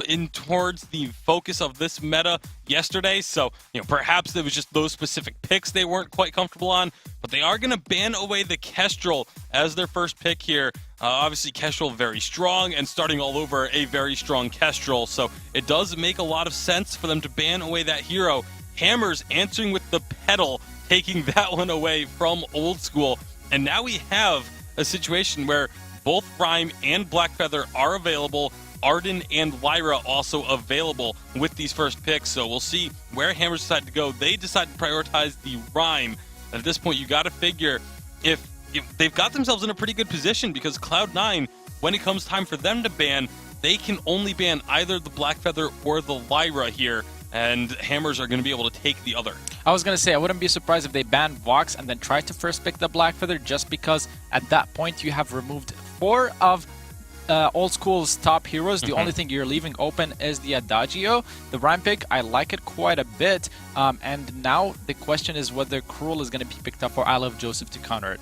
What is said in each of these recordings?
in towards the focus of this meta yesterday, so perhaps it was just those specific picks they weren't quite comfortable on, but they are going to ban away the Kestrel as their first pick here. Obviously Kestrel very strong, and starting all over a very strong Kestrel, so it does make a lot of sense for them to ban away that hero. Hammers answering with the Petal, taking that one away from Old School, and now we have a situation where both Rhyme and Blackfeather are available. Arden and Lyra also available with these first picks, so we'll see where Hammers decide to go. They decide to prioritize the Rhyme. At this point, you got to figure if they've got themselves in a pretty good position, because Cloud9, when it comes time for them to ban, they can only ban either the Blackfeather or the Lyra here, and Hammers are going to be able to take the other. I was going to say, I wouldn't be surprised if they banned Vox and then tried to first pick the Blackfeather, just because at that point you have removed 4 of Old School's top heroes. The only thing you're leaving open is the Adagio. The Rhyme pick, I like it quite a bit. And now the question is whether Cruel is going to be picked up, or I Love Joseph to counter it.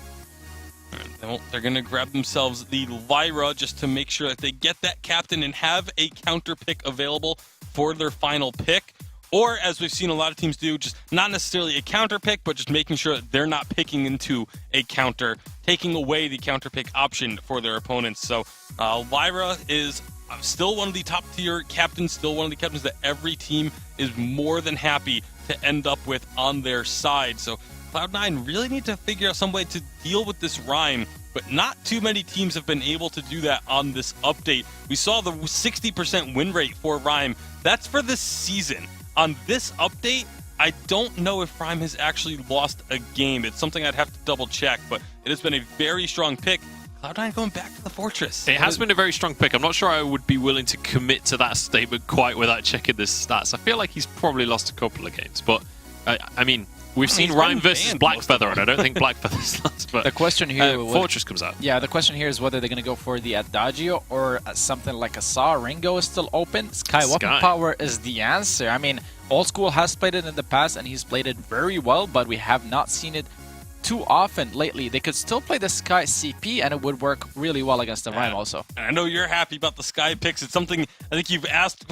Well, they're going to grab themselves the Lyra just to make sure that they get that captain and have a counter pick available for their final pick. Or, as we've seen a lot of teams do, just not necessarily a counter pick, but just making sure that they're not picking into a counter, taking away the counter pick option for their opponents. So Lyra is still one of the top tier captains, still one of the captains that every team is more than happy to end up with on their side. So Cloud9 really need to figure out some way to deal with this Rhyme, but not too many teams have been able to do that on this update. We saw the 60% win rate for Rhyme. That's for this season. On this update, I don't know if Rhyme has actually lost a game. It's something I'd have to double check, but it has been a very strong pick. Cloud9 going back to the Fortress. It has been a very strong pick. I'm not sure I would be willing to commit to that statement quite without checking the stats. I feel like he's probably lost a couple of games, but I mean, we've seen Rhyme versus Blackfeather, and I don't think Blackfeather's lost. But the question here, Fortress comes out. Yeah, the question here is whether they're going to go for the Adagio or something like a Saw. Ringo is still open. Sky Weapon Power is the answer. I mean, Old School has played it in the past, and he's played it very well, but we have not seen it too often lately. They could still play the Sky CP, and it would work really well against the Rhyme also. I know you're happy about the Sky picks. It's something I think you've asked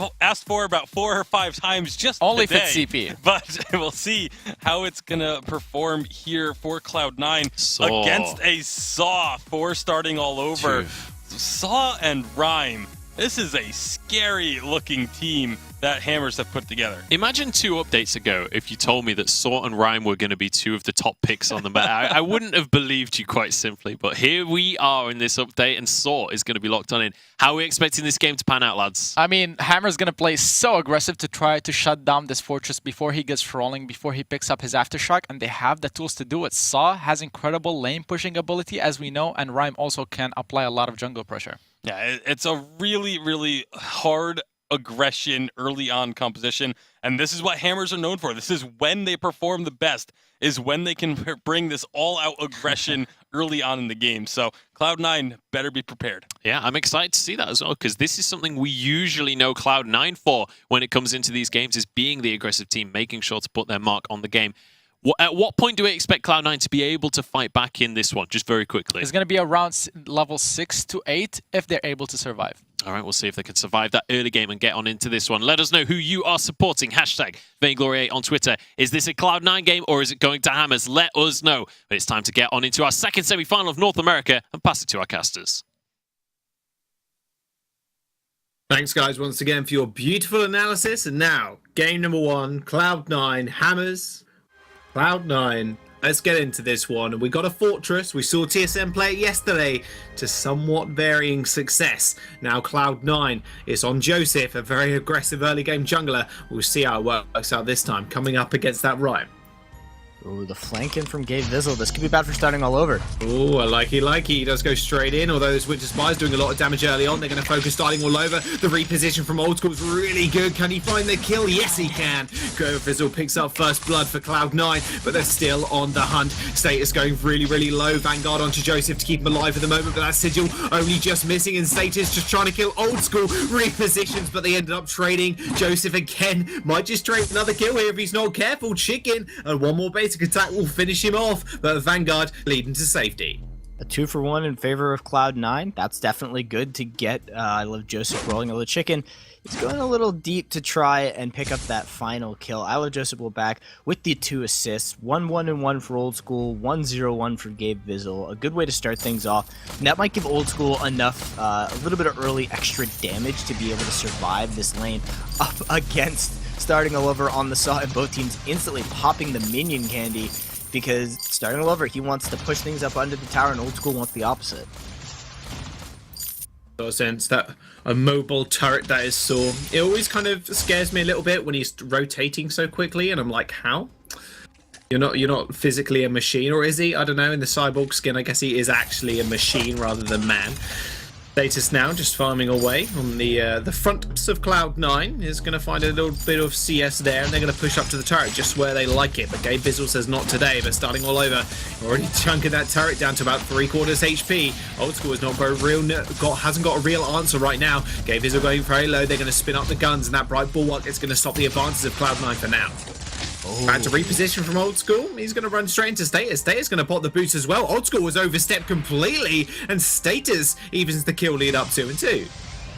for about 4 or 5 times just only today. if it's CP. But we'll see how it's going to perform here for Cloud9 against a Saw for starting all over. Saw and Rhyme. This is a scary looking team that Hammers have put together. Imagine 2 updates ago if you told me that Saw and Rhyme were going to be 2 of the top picks on the meta. I wouldn't have believed you, quite simply. But here we are in this update, and Saw is going to be locked on in. How are we expecting this game to pan out, lads? I mean, Hammer's going to play so aggressive to try to shut down this Fortress before he gets rolling, before he picks up his Aftershock, and they have the tools to do it. Saw has incredible lane pushing ability, as we know, and Rhyme also can apply a lot of jungle pressure. Yeah, it's a really, really hard aggression early on composition, and this is what Hammers are known for. This is when they perform the best, is when they can bring this all-out aggression early on in the game. So Cloud9 better be prepared. Yeah, I'm excited to see that as well, because this is something we usually know Cloud9 for when it comes into these games, is being the aggressive team, making sure to put their mark on the game. At what point do we expect Cloud9 to be able to fight back in this one? Just very quickly. It's going to be around level 6 to 8 if they're able to survive. All right, we'll see if they can survive that early game and get on into this one. Let us know who you are supporting. Hashtag Vainglory8 on Twitter. Is this a Cloud9 game, or is it going to Hammers? Let us know. But it's time to get on into our second semi-final of North America and pass it to our casters. Thanks, guys, once again for your beautiful analysis. And now, game number 1, Cloud9, Hammers. Cloud9, let's get into this one. We got a Fortress. We saw TSM play it yesterday to somewhat varying success. Now Cloud9 is on Joseph, a very aggressive early game jungler. We'll see how it works out this time, coming up against that Rhyme. Ooh, the flanking from Gabe Vizzle. This could be bad for starting all over. Ooh, I like it. He does go straight in, although this Winter Spy is doing a lot of damage early on. They're going to focus starting all over. The reposition from Old School is really good. Can he find the kill? Yes, he can. Go Vizzle picks up first blood for Cloud9, but they're still on the hunt. Status going really, really low. Vanguard onto Joseph to keep him alive at the moment, but that Sigil only just missing, and Status just trying to kill Old School. Repositions, but they ended up trading. Joseph again might just trade another kill here if he's not careful. Chicken, and one more basic attack will finish him off, but Vanguard leading to safety. A 2-for-1 in favor of Cloud9. That's definitely good to get. I love Joseph rolling a little chicken. He's going a little deep to try and pick up that final kill. I love Joseph will back with the 2 assists. 1-1-1 for Old School, 1-0-1 for Gabe Vizzle. A good way to start things off. And that might give Old School enough, a little bit of early extra damage to be able to survive this lane up against starting all over on the saw, and both teams instantly popping the minion candy because starting all over, he wants to push things up under the tower, and Old School wants the opposite. Sense that a mobile turret that is Saw. It always kind of scares me a little bit when he's rotating so quickly, and I'm like, how? You're not physically a machine, or is he? I don't know. In the cyborg skin, I guess he is actually a machine rather than man. Status now just farming away on the front of Cloud9 is going to find a little bit of CS there, and they're going to push up to the turret just where they like it. But Gabe Vizzle says not today. But starting all over, already chunking that turret down to about 3/4 HP. Old School has hasn't got a real answer right now. Gabe Vizzle going very low. They're going to spin up the guns, and that bright bulwark is going to stop the advances of Cloud9 for now. Back to reposition from Old School. He's going to run straight into Status. Status going to pop the boost as well. Old School was overstepped completely, and Status evens the kill lead up 2-2.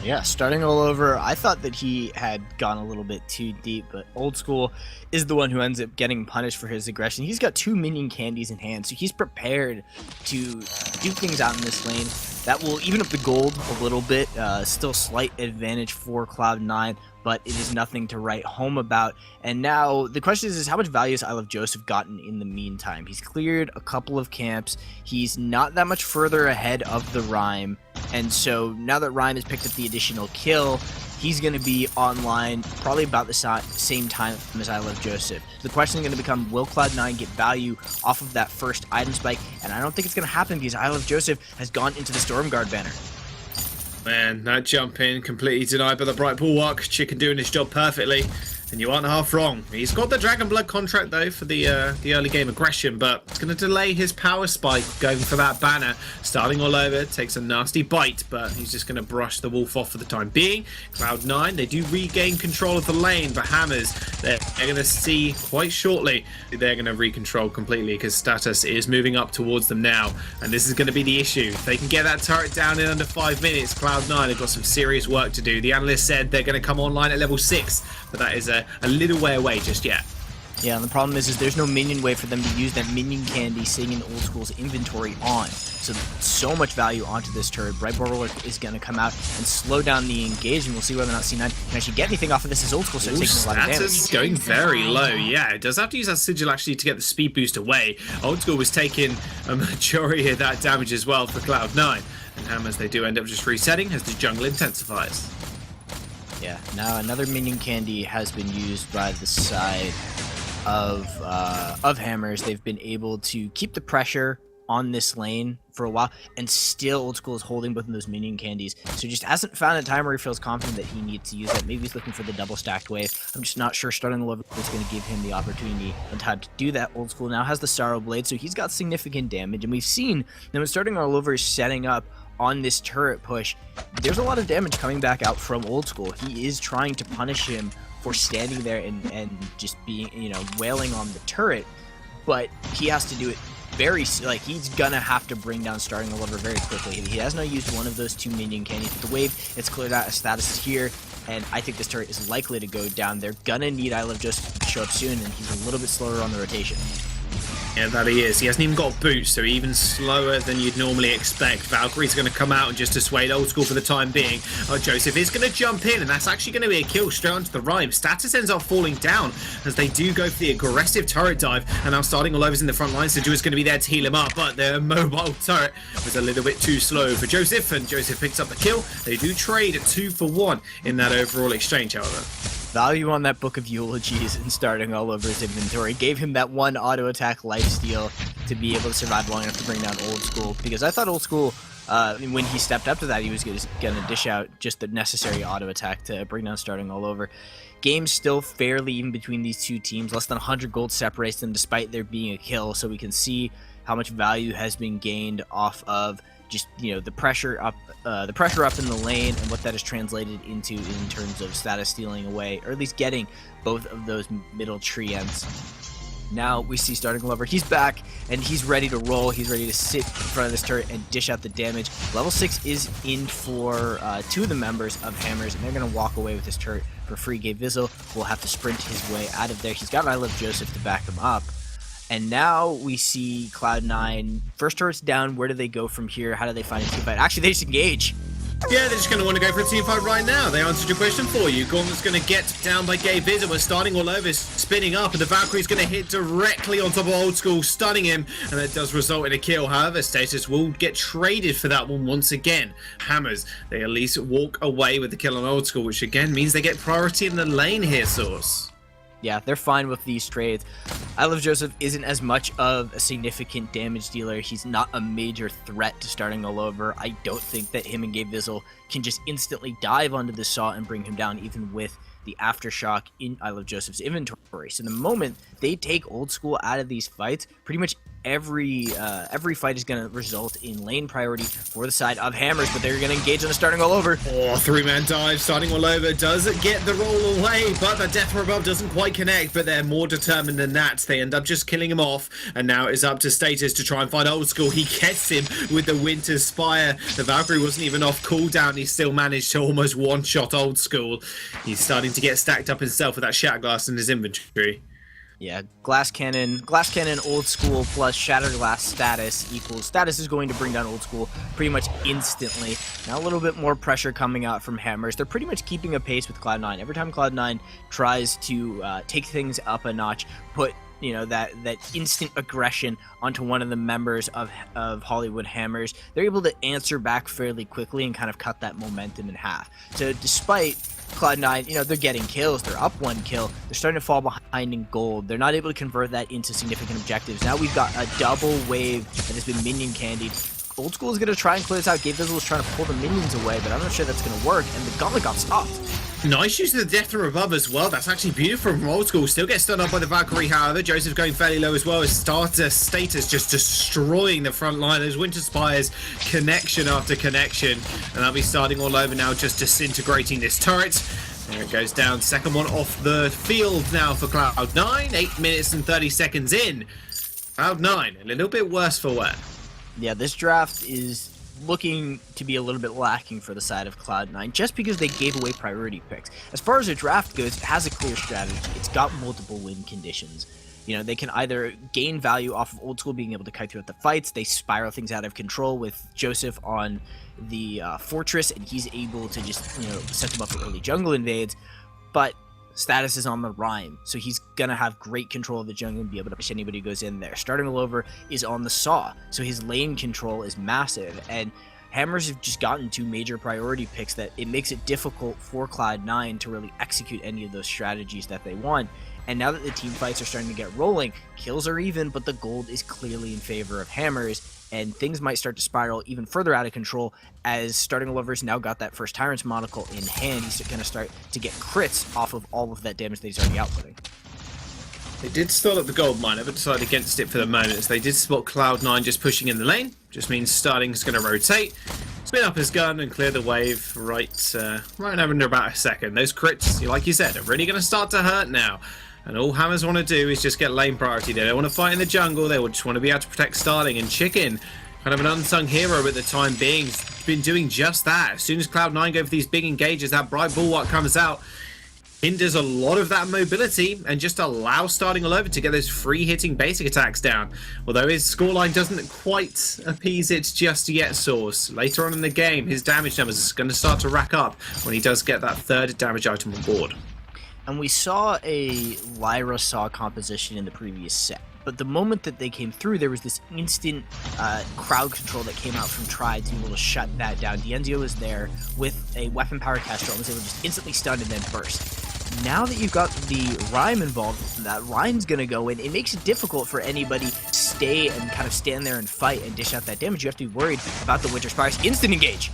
Yeah, starting all over. I thought that he had gone a little bit too deep, but Old School is the one who ends up getting punished for his aggression. He's got 2 minion candies in hand, so he's prepared to do things out in this lane. That will even up the gold a little bit. Still slight advantage for Cloud9, but it is nothing to write home about. And now the question is how much value has I Love Joseph gotten in the meantime? He's cleared a couple of camps. He's not that much further ahead of the Rhyme. And so now that Rhyme has picked up the additional kill, he's going to be online probably about the same time as I Love Joseph. The question is going to become, will Cloud9 get value off of that first item spike? And I don't think it's going to happen because I Love Joseph has gone into the Stormguard banner. Man, that jump in completely denied by the bright bulwark. Chicken doing his job perfectly, and you aren't half wrong. He's got the Dragon Blood contract though for the early game aggression, but it's going to delay his power spike going for that banner. Starting all over, takes a nasty bite, but he's just going to brush the wolf off for the time being. Cloud9, they do regain control of the lane, but Hammers, they're going to see quite shortly they're going to recontrol completely because Status is moving up towards them now, and this is going to be the issue. If they can get that turret down in under 5 minutes, Cloud9 have got some serious work to do. The analyst said they're going to come online at level 6, but that is a little way away just yet. Yeah, and the problem is there's no minion way for them to use that minion candy sitting in Old School's inventory on. So much value onto this turret. Bright Bulwark is going to come out and slow down the engage, and we'll see whether or not C9 can actually get anything off of this as Old School starts taking a lot of damage. Status going very low. Yeah, it does have to use that sigil actually to get the speed boost away. Old School was taking a majority of that damage as well for Cloud9. And Hammers, they do end up just resetting as the jungle intensifies. Yeah, now another minion candy has been used by the side of Hammers. They've been able to keep the pressure on this lane for a while, and still Old School is holding both of those minion candies. So he just hasn't found a time where he feels confident that he needs to use that. Maybe he's looking for the double stacked wave. I'm just not sure starting the level is going to give him the opportunity and time to do that. Old School now has the Sorrow Blade, so he's got significant damage, and we've seen that when starting all over is setting up on this turret push, there's a lot of damage coming back out from Old School. He is trying to punish him for standing there and just being, wailing on the turret, but he has to do it he's gonna have to bring down starting the lever very quickly. He has not used one of those 2 minion candies. The wave, it's cleared out, a status is here, and I think this turret is likely to go down. They're gonna need I Love Joseph to show up soon, and he's a little bit slower on the rotation. Yeah, that he is. He hasn't even got a boost, so even slower than you'd normally expect. Valkyrie's going to come out and just dissuade Old School for the time being. Joseph is going to jump in, and that's actually going to be a kill straight onto the Rhyme. Status ends up falling down as they do go for the aggressive turret dive, and now starting all over's in the front line, so Joe's going to be there to heal him up, but the mobile turret was a little bit too slow for Joseph, and Joseph picks up the kill. They do trade a 2-for-1 in that overall exchange, however. Value on that Book of Eulogies and starting all over his inventory gave him that 1 auto attack lifesteal to be able to survive long enough to bring down Old School, because I thought Old School, when he stepped up to that, he was going to dish out just the necessary auto attack to bring down starting all over. Game's still fairly even between these two teams. Less than 100 gold separates them despite there being a kill, so we can see how much value has been gained off of just the pressure up in the lane, and what that is translated into in terms of status stealing away, or at least getting both of those middle tree ends. Now we see Starting Lover. He's back, and he's ready to roll. He's ready to sit in front of this turret and dish out the damage. Level 6 is in for 2 of the members of Hammers, and they're going to walk away with this turret for free. Gabe Vizzle will have to sprint his way out of there. He's got I Love Joseph to back him up. And now we see Cloud9. First turret's down. Where do they go from here? How do they find a team fight? Actually, they just engage. Yeah, they're just going to want to go for a team fight right now. They answered your question for you. Gauntlet's going to get down by Gabe Vizzle. We're starting all over, spinning up, and the Valkyrie's going to hit directly on top of Old School, stunning him, and that does result in a kill. However, Status will get traded for that one once again. Hammers, they at least walk away with the kill on Old School, which again means they get priority in the lane here, Source. Yeah, they're fine with these trades. I Love Joseph isn't as much of a significant damage dealer. He's not a major threat to starting all over. I don't think that him and Gabe Vizzle can just instantly dive onto the Saw and bring him down, even with the Aftershock in I Love Joseph's inventory. So the moment they take Old School out of these fights, pretty much every fight is going to result in lane priority for the side of Hammers, but they're going to engage on the Starting All Over. Oh, 3-man dive, Starting All Over does get the roll away, but the Death from Above doesn't quite connect, but they're more determined than that. They end up just killing him off, and now it's up to Status to try and find Old School. He gets him with the Winter Spire. The Valkyrie wasn't even off cooldown. He still managed to almost one-shot Old School. He's starting to get stacked up himself with that Shatter Glass in his inventory. Yeah, Glass Cannon, Old School plus Shatter Glass status equals. Status is going to bring down Old School pretty much instantly. Now a little bit more pressure coming out from Hammers. They're pretty much keeping a pace with Cloud9. Every time Cloud9 tries to take things up a notch, put that instant aggression onto one of the members of Hollywood Hammers, they're able to answer back fairly quickly and kind of cut that momentum in half. So despite Cloud9, they're getting kills. They're up 1 kill. They're starting to fall behind in gold. They're not able to convert that into significant objectives. Now we've got a double wave that has been minion candied. Old School is going to try and clear this out. Gabe Vizzle is trying to pull the minions away, but I'm not sure that's going to work, and the Gauntlet got stopped. Nice use of the Death from Above as well. That's actually beautiful from Old School. Still gets stunned up by the Valkyrie, however. Joseph going fairly low as well. His starter Status just destroying the front line. Those Winter Spires, connection after connection. And that'll be starting all over now, just disintegrating this turret. There it goes down. Second one off the field now for Cloud9. 8 minutes and 30 seconds in. Cloud9, a little bit worse for wear. Yeah, this draft is looking to be a little bit lacking for the side of Cloud9 just because they gave away priority picks. As far as the draft goes, it has a clear strategy. It's got multiple win conditions. They can either gain value off of Old School being able to kite throughout the fights. They spiral things out of control with Joseph on the Fortress, and he's able to just, set them up for early jungle invades. But Status is on the Rhyme, so he's gonna have great control of the jungle and be able to push anybody who goes in there. Starting all over is on the Saw, so his lane control is massive, and Hammers have just gotten 2 major priority picks that it makes it difficult for Cloud9 to really execute any of those strategies that they want. And now that the team fights are starting to get rolling, kills are even, but the gold is clearly in favor of Hammers, and things might start to spiral even further out of control as Starting All Over's now got that first Tyrant's monocle in hand. He's going to start to get crits off of all of that damage that he's already outputting. They did stall up the gold mine, but decided against it for the moment, as they did spot Cloud9 just pushing in the lane. Just means Starting's going to rotate, spin up his gun and clear the wave right under about a second. Those crits, like you said, are really going to start to hurt now. And all Hammers want to do is just get lane priority. They don't want to fight in the jungle. They just want to be able to protect Starling. And Chicken, kind of an unsung hero at the time being, has been doing just that. As soon as Cloud9 go for these big engages, that bright bulwark comes out, hinders a lot of that mobility, and just allows Starting all over to get those free hitting basic attacks down. Although his scoreline doesn't quite appease it just yet, Source. Later on in the game, his damage numbers are going to start to rack up when he does get that 3rd damage item on board. And we saw a Lyra Saw composition in the previous set. But the moment that they came through, there was this instant crowd control that came out from Tried to be able to shut that down. Dienzio was there with a weapon power caster and was able to just instantly stun and then burst. Now that you've got the Rhyme involved, that Rhyme's going to go in. It makes it difficult for anybody to stay and kind of stand there and fight and dish out that damage. You have to be worried about the Winter Spire's instant engage.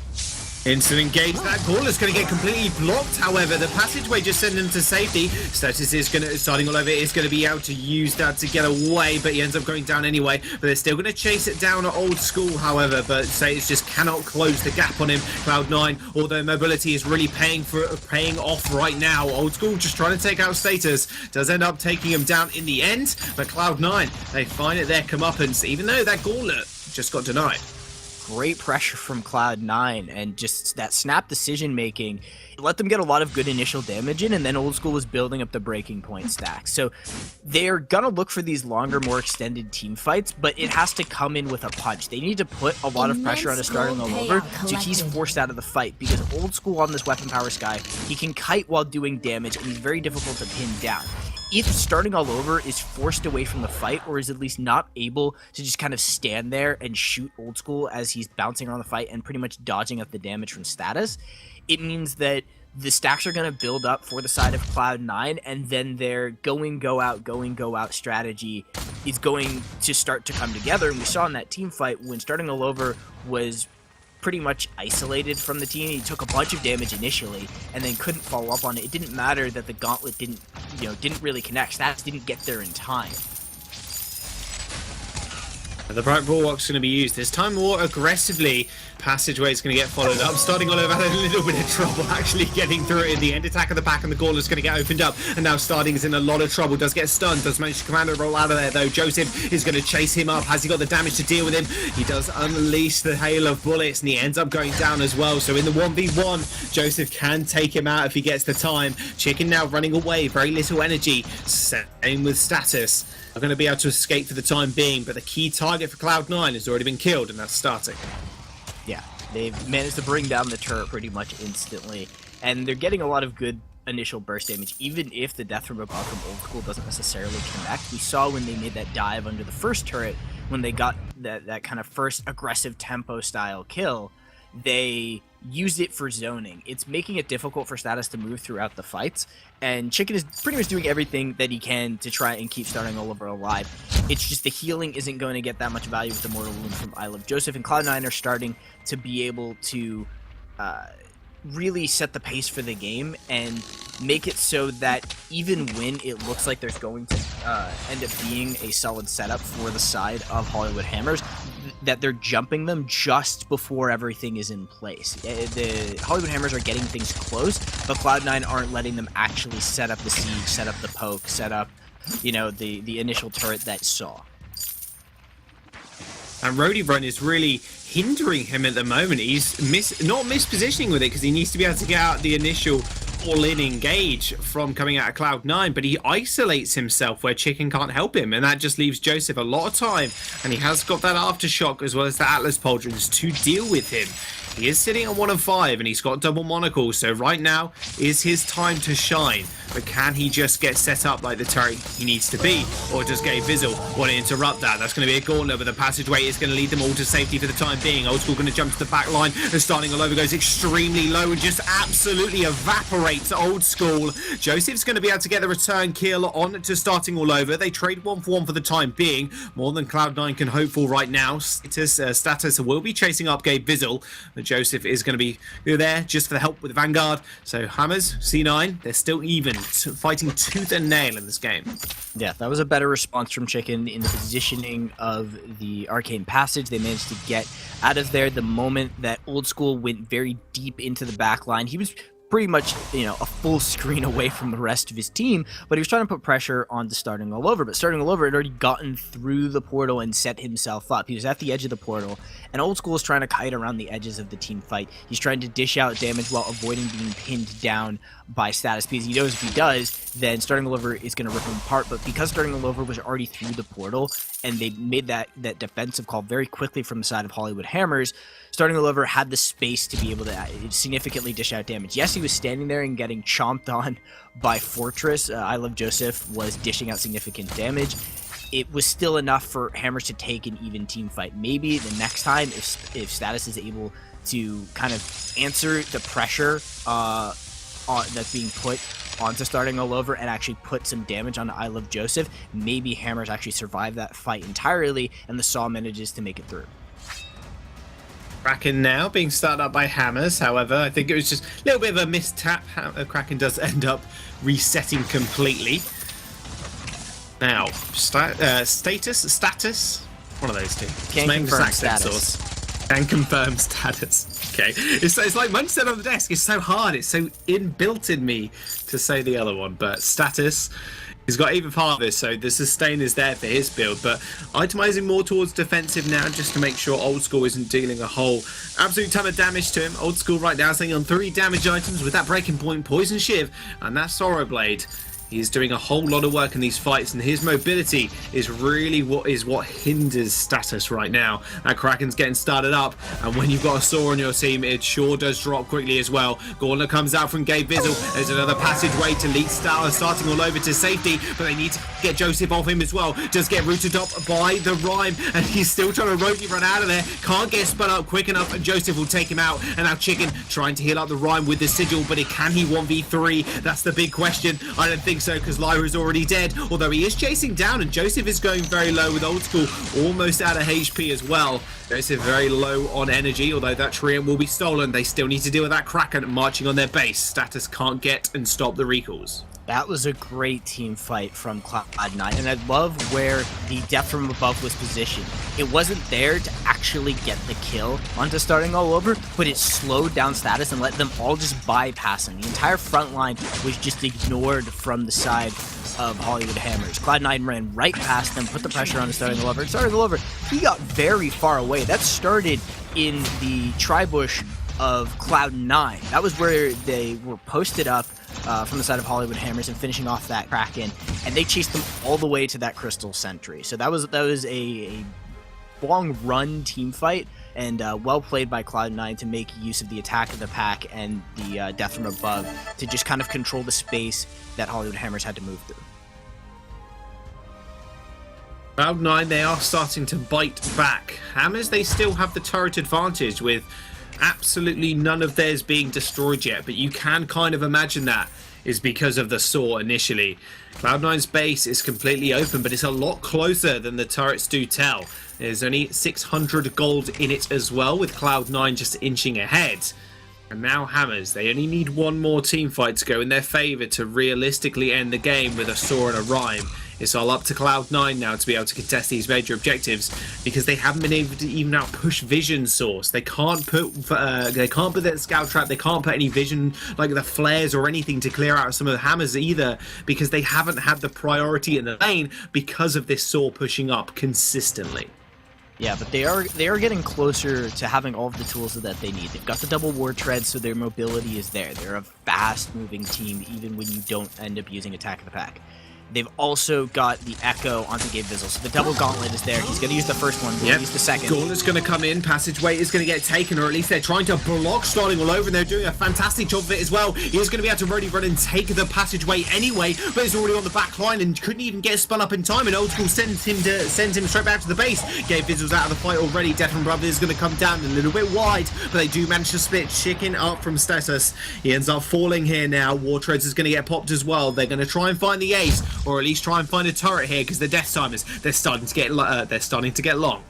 Instant engage. That Gauntlet's going to get completely blocked. However, the passageway just sent him to safety. Status is going to, starting all over, is going to be able to use that to get away, but he ends up going down anyway. But they're still going to chase it down at Old School, however, but Status just cannot close the gap on him. Cloud9, although mobility is really paying off right now. Old School just trying to take out Status. Does end up taking him down in the end, but Cloud9, they find it their comeuppance, even though that Gauntlet just got denied. Great pressure from Cloud9 and just that snap decision making let them get a lot of good initial damage in, and then Old School was building up the breaking point stack. So they're gonna look for these longer, more extended team fights, but it has to come in with a punch. They need to put a lot of pressure on a starting all over, so he's forced out of the fight, because Old School on this weapon power Sky, he can kite while doing damage, and he's very difficult to pin down. If starting all over is forced away from the fight, or is at least not able to just kind of stand there and shoot Old School as he's bouncing around the fight and pretty much dodging up the damage from Status, it means that the stacks are going to build up for the side of Cloud9, and then their go out strategy is going to start to come together. And we saw in that team fight when starting all over was pretty much isolated from the team. He took a bunch of damage initially and then couldn't follow up on it. It didn't matter that the gauntlet didn't really connect. Stats didn't get there in time. The Bright Bulwark's going to be used. This time more aggressively. Passageway is going to get followed up. Starting all over, had a little bit of trouble actually getting through it in the end. Attack at the back, and the Gauntlet's going to get opened up. And now Starting is in a lot of trouble. Does get stunned. Does manage to commando roll out of there, though. Joseph is going to chase him up. Has he got the damage to deal with him? He does unleash the hail of bullets, and he ends up going down as well. So in the 1v1, Joseph can take him out if he gets the time. Chicken now running away. Very little energy. Same with Status. Are going to be able to escape for the time being, but the key target for Cloud9 has already been killed, and that's Starting. Yeah, they've managed to bring down the turret pretty much instantly, and they're getting a lot of good initial burst damage, even if the death from above from Old School doesn't necessarily connect. We saw when they made that dive under the first turret, when they got that kind of first aggressive tempo style kill, they used it for zoning. It's making it difficult for Status to move throughout the fights, and Chicken is pretty much doing everything that he can to try and keep starting all over alive. It's just the healing isn't going to get that much value with the Mortal Wound from I Love Joseph, and Cloud9 are starting to be able to really set the pace for the game and make it so that even when it looks like there's going to end up being a solid setup for the side of Hollywood Hammers, that they're jumping them just before everything is in place. The Hollywood Hammers are getting things close, but Cloud9 aren't letting them actually set up the siege, set up the poke, set up, the initial turret that saw. And Roadie Run is really hindering him at the moment. He's not mispositioning with it, because he needs to be able to get out the initial all-in engage from coming out of Cloud9, but he isolates himself where Chicken can't help him, and that just leaves Joseph a lot of time, and he has got that Aftershock as well as the Atlas Pauldrons to deal with him. He is sitting at 1 and 5, and he's got double monocle, so right now is his time to shine. But can he just get set up like the turret he needs to be? Or does Gabe Vizzle want to interrupt that? That's going to be a gauntlet, but the passageway is going to lead them all to safety for the time being. Old School going to jump to the back line, and Starting all over goes extremely low and just absolutely evaporates Old School. Joseph's going to be able to get the return kill on to Starting all over. They trade 1 for 1 for the time being, more than Cloud9 can hope for right now. Status will be chasing up Gabe Vizzle. Joseph is going to be there just for the help with the Vanguard. So Hammers, C9, they're still even, fighting tooth and nail in this game. Yeah, that was a better response from Chicken in the positioning of the Arcane Passage. They managed to get out of there the moment that Old School went very deep into the back line. He was pretty much, a full screen away from the rest of his team, but he was trying to put pressure on to Starting all over. But Starting all over had already gotten through the portal and set himself up. He was at the edge of the portal, and Old School is trying to kite around the edges of the team fight. He's trying to dish out damage while avoiding being pinned down by Status, because he knows if he does, then Starting all over is going to rip him apart. But because Starting all over was already through the portal, and they made that defensive call very quickly from the side of Hollywood Hammers, Starting all over had the space to be able to significantly dish out damage. Yes, he was standing there and getting chomped on by Fortress. I Love Joseph was dishing out significant damage. It was still enough for Hammers to take an even team fight. Maybe the next time, if Status is able to kind of answer the pressure that's being put onto Starting all over and actually put some damage on I Love Joseph, maybe Hammers actually survive that fight entirely and the Saw manages to make it through. Kraken now being started up by Hammers. However, I think it was just a little bit of a mistap. Kraken does end up resetting completely. Now, status? One of those two. Can confirm status. And confirm status. Okay. It's like Munch said on the desk, it's so hard. It's so inbuilt in me to say the other one. But status, he's got even part of this, so the sustain is there for his build. But itemizing more towards defensive now, just to make sure Old School isn't dealing a whole absolute ton of damage to him. Old School right now sitting on 3 damage items with that breaking point, Poison Shiv, and that Sorrow Blade. He's doing a whole lot of work in these fights, and his mobility is really what hinders status right now. That Kraken's getting started up, and when you've got a Saw on your team, it sure does drop quickly as well. Gauntlet comes out from Gabe Vizzle. There's another passageway to lead Stala, starting all over to safety, but they need to get Joseph off him as well. Just get rooted up by the Rhyme, and he's still trying to run out of there. Can't get spun up quick enough, and Joseph will take him out. And now Chicken trying to heal up the Rhyme with the Sigil, but can he 1v3? That's the big question. I don't think so, because Lyra's already dead, although he is chasing down, and Joseph is going very low with Old School almost out of HP as well. Joseph very low on energy, although that Treant will be stolen. They still need to deal with that Kraken marching on their base. Status can't get and stop the recalls. That was a great team fight from Cloud9, and I love where the Death from Above was positioned. It wasn't there to actually get the kill onto starting all over, but it slowed down status and let them all just bypass him. The entire front line was just ignored from the side of Hollywood Hammers. Cloud9 ran right past them, put the pressure on the starting all over. And starting all over, he got very far away. That started in the tri-bush of Cloud9. That was where they were posted up from the side of Hollywood Hammers and finishing off that Kraken, and they chased them all the way to that Crystal Sentry. So that was a long run team fight, and well played by Cloud9 to make use of the attack of the pack and the Death from Above to just kind of control the space that Hollywood Hammers had to move through. Cloud9, they are starting to bite back. Hammers, they still have the turret advantage with absolutely none of theirs being destroyed yet, but you can kind of imagine that is because of the Saw initially. Cloud9's base is completely open, but it's a lot closer than the turrets do tell. There's only 600 gold in it as well, with Cloud9 just inching ahead. And now Hammers, they only need one more team fight to go in their favour to realistically end the game with a Saw and a Rhyme. It's all up to Cloud9 now to be able to contest these major objectives, because they haven't been able to even out push vision source. They can't put that scout trap. They can't put any vision like the flares or anything to clear out some of the Hammers either, because they haven't had the priority in the lane because of this Saw pushing up consistently. Yeah, but they are getting closer to having all of the tools that they need. They've got the double war tread, so their mobility is there. They're a fast-moving team, even when you don't end up using Attack of the Pack. They've also got the Echo onto Gabe Vizzle, so the double gauntlet is there. He's going to use the first one, but use the second. Gauntlet's going to come in, passageway is going to get taken, or at least they're trying to block starting all over, and they're doing a fantastic job of it as well. He's going to be able to really run and take the passageway anyway, but he's already on the back line and couldn't even get spun up in time, and Old School sends him straight back to the base. Gabe Vizzle's out of the fight already. Death from Brother is going to come down a little bit wide, but they do manage to split Chicken up from Status. He ends up falling here now. War Treads is going to get popped as well. They're going to try and find the ace, or at least try and find a turret here, because the death timers, they're starting to get long.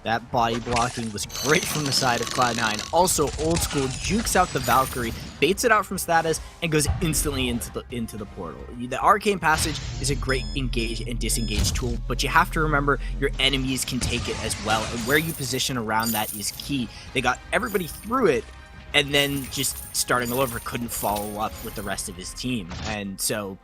That body blocking was great from the side of Cloud9. Also, Old School jukes out the Valkyrie, baits it out from status, and goes instantly into the portal. The Arcane Passage is a great engage and disengage tool, but you have to remember your enemies can take it as well, and where you position around that is key. They got everybody through it, and then just starting all over couldn't follow up with the rest of his team. And so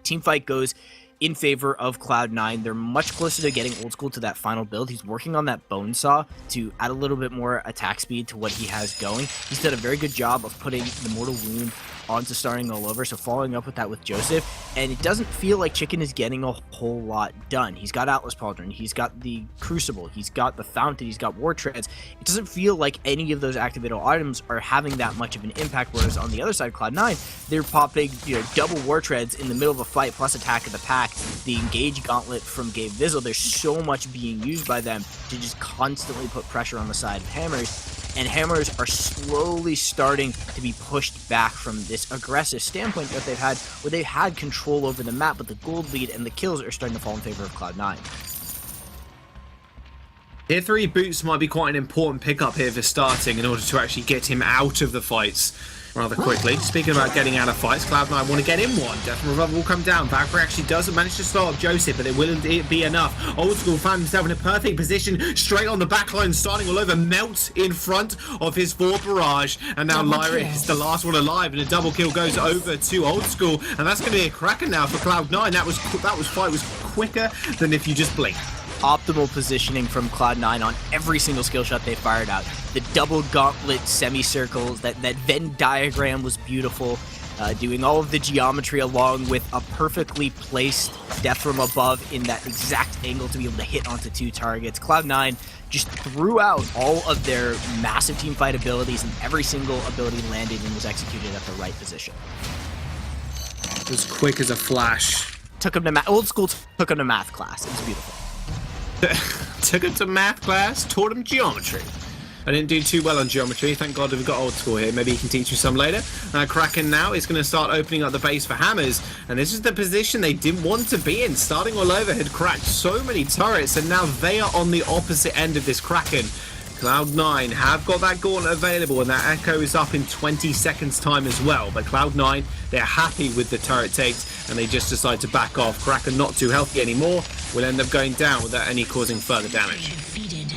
team fight goes in favor of Cloud9. They're much closer to getting Old School to that final build. He's working on that Bone Saw to add a little bit more attack speed to what he has going. He's done a very good job of putting the Mortal Wound onto starting all over, so following up with that with Joseph, and it doesn't feel like Chicken is getting a whole lot done. He's got Atlas Pauldron, he's got the Crucible, he's got the Fountain, he's got War Treads. It doesn't feel like any of those activated items are having that much of an impact, whereas on the other side, Cloud9, they're popping double War Treads in the middle of a fight, plus Attack of the Pack, the Engage Gauntlet from Gabe Vizzle. There's so much being used by them to just constantly put pressure on the side of Hammers, and Hammers are slowly starting to be pushed back from this aggressive standpoint that they've had, where they've had control over the map, but the gold lead and the kills are starting to fall in favor of Cloud9. Tier 3 boots might be quite an important pickup here for starting in order to actually get him out of the fights rather quickly. Speaking about getting out of fights, Cloud9 want to get in one. Death and Revolver will come down. Vainglory actually doesn't manage to start off Joseph, but it wouldn't be enough. Old School found himself in a perfect position, straight on the back line, starting all over, melts in front of his 4 barrage, and now Lyra is the last one alive, and a double kill goes over to Old School, and that's going to be a cracker now for Cloud9. That fight was quicker than if you just blink. Optimal positioning from Cloud9 on every single skill shot they fired out. The double gauntlet semicircles, that Venn diagram was beautiful. Doing all of the geometry along with a perfectly placed death from above in that exact angle to be able to hit onto 2 targets. Cloud9 just threw out all of their massive team fight abilities, and every single ability landed and was executed at the right position. As quick as a flash. Old School took him to math class. It was beautiful. Took him to math class, taught him geometry. I didn't do too well on geometry. Thank God we've got Old School here. Maybe he can teach you some later. Kraken now is going to start opening up the base for Hammers. And this is the position they didn't want to be in. Starting all over had cracked so many turrets. And now they are on the opposite end of this Kraken. Cloud9 have got that gauntlet available, and that echo is up in 20 seconds time as well. But Cloud9, they're happy with the turret takes, and they just decide to back off. Kraken not too healthy anymore, will end up going down without any causing further damage.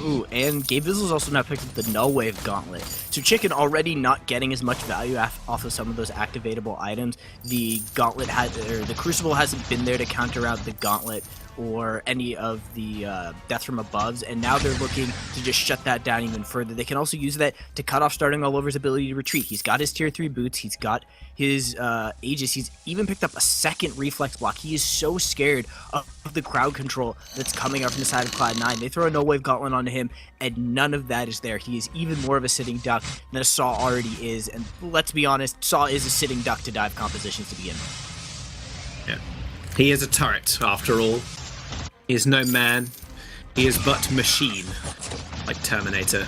Ooh, and Gabe Vizzle's also now picked up the Null Wave Gauntlet. So Chicken already not getting as much value off of some of those activatable items. The Gauntlet the Crucible hasn't been there to counter out the Gauntlet or any of the Death from Aboves, and now they're looking to just shut that down even further. They can also use that to cut off Starting All Over's ability to retreat. He's got his tier 3 boots, he's got his Aegis, he's even picked up a second reflex block. He is so scared of the crowd control that's coming up from the side of Cloud9. They throw a No Wave Gauntlet onto him, and none of that is there. He is even more of a sitting duck than a Saw already is, and let's be honest, Saw is a sitting duck to dive compositions to begin with. Yeah. He is a turret, after all. He is no man. He is but machine, like Terminator.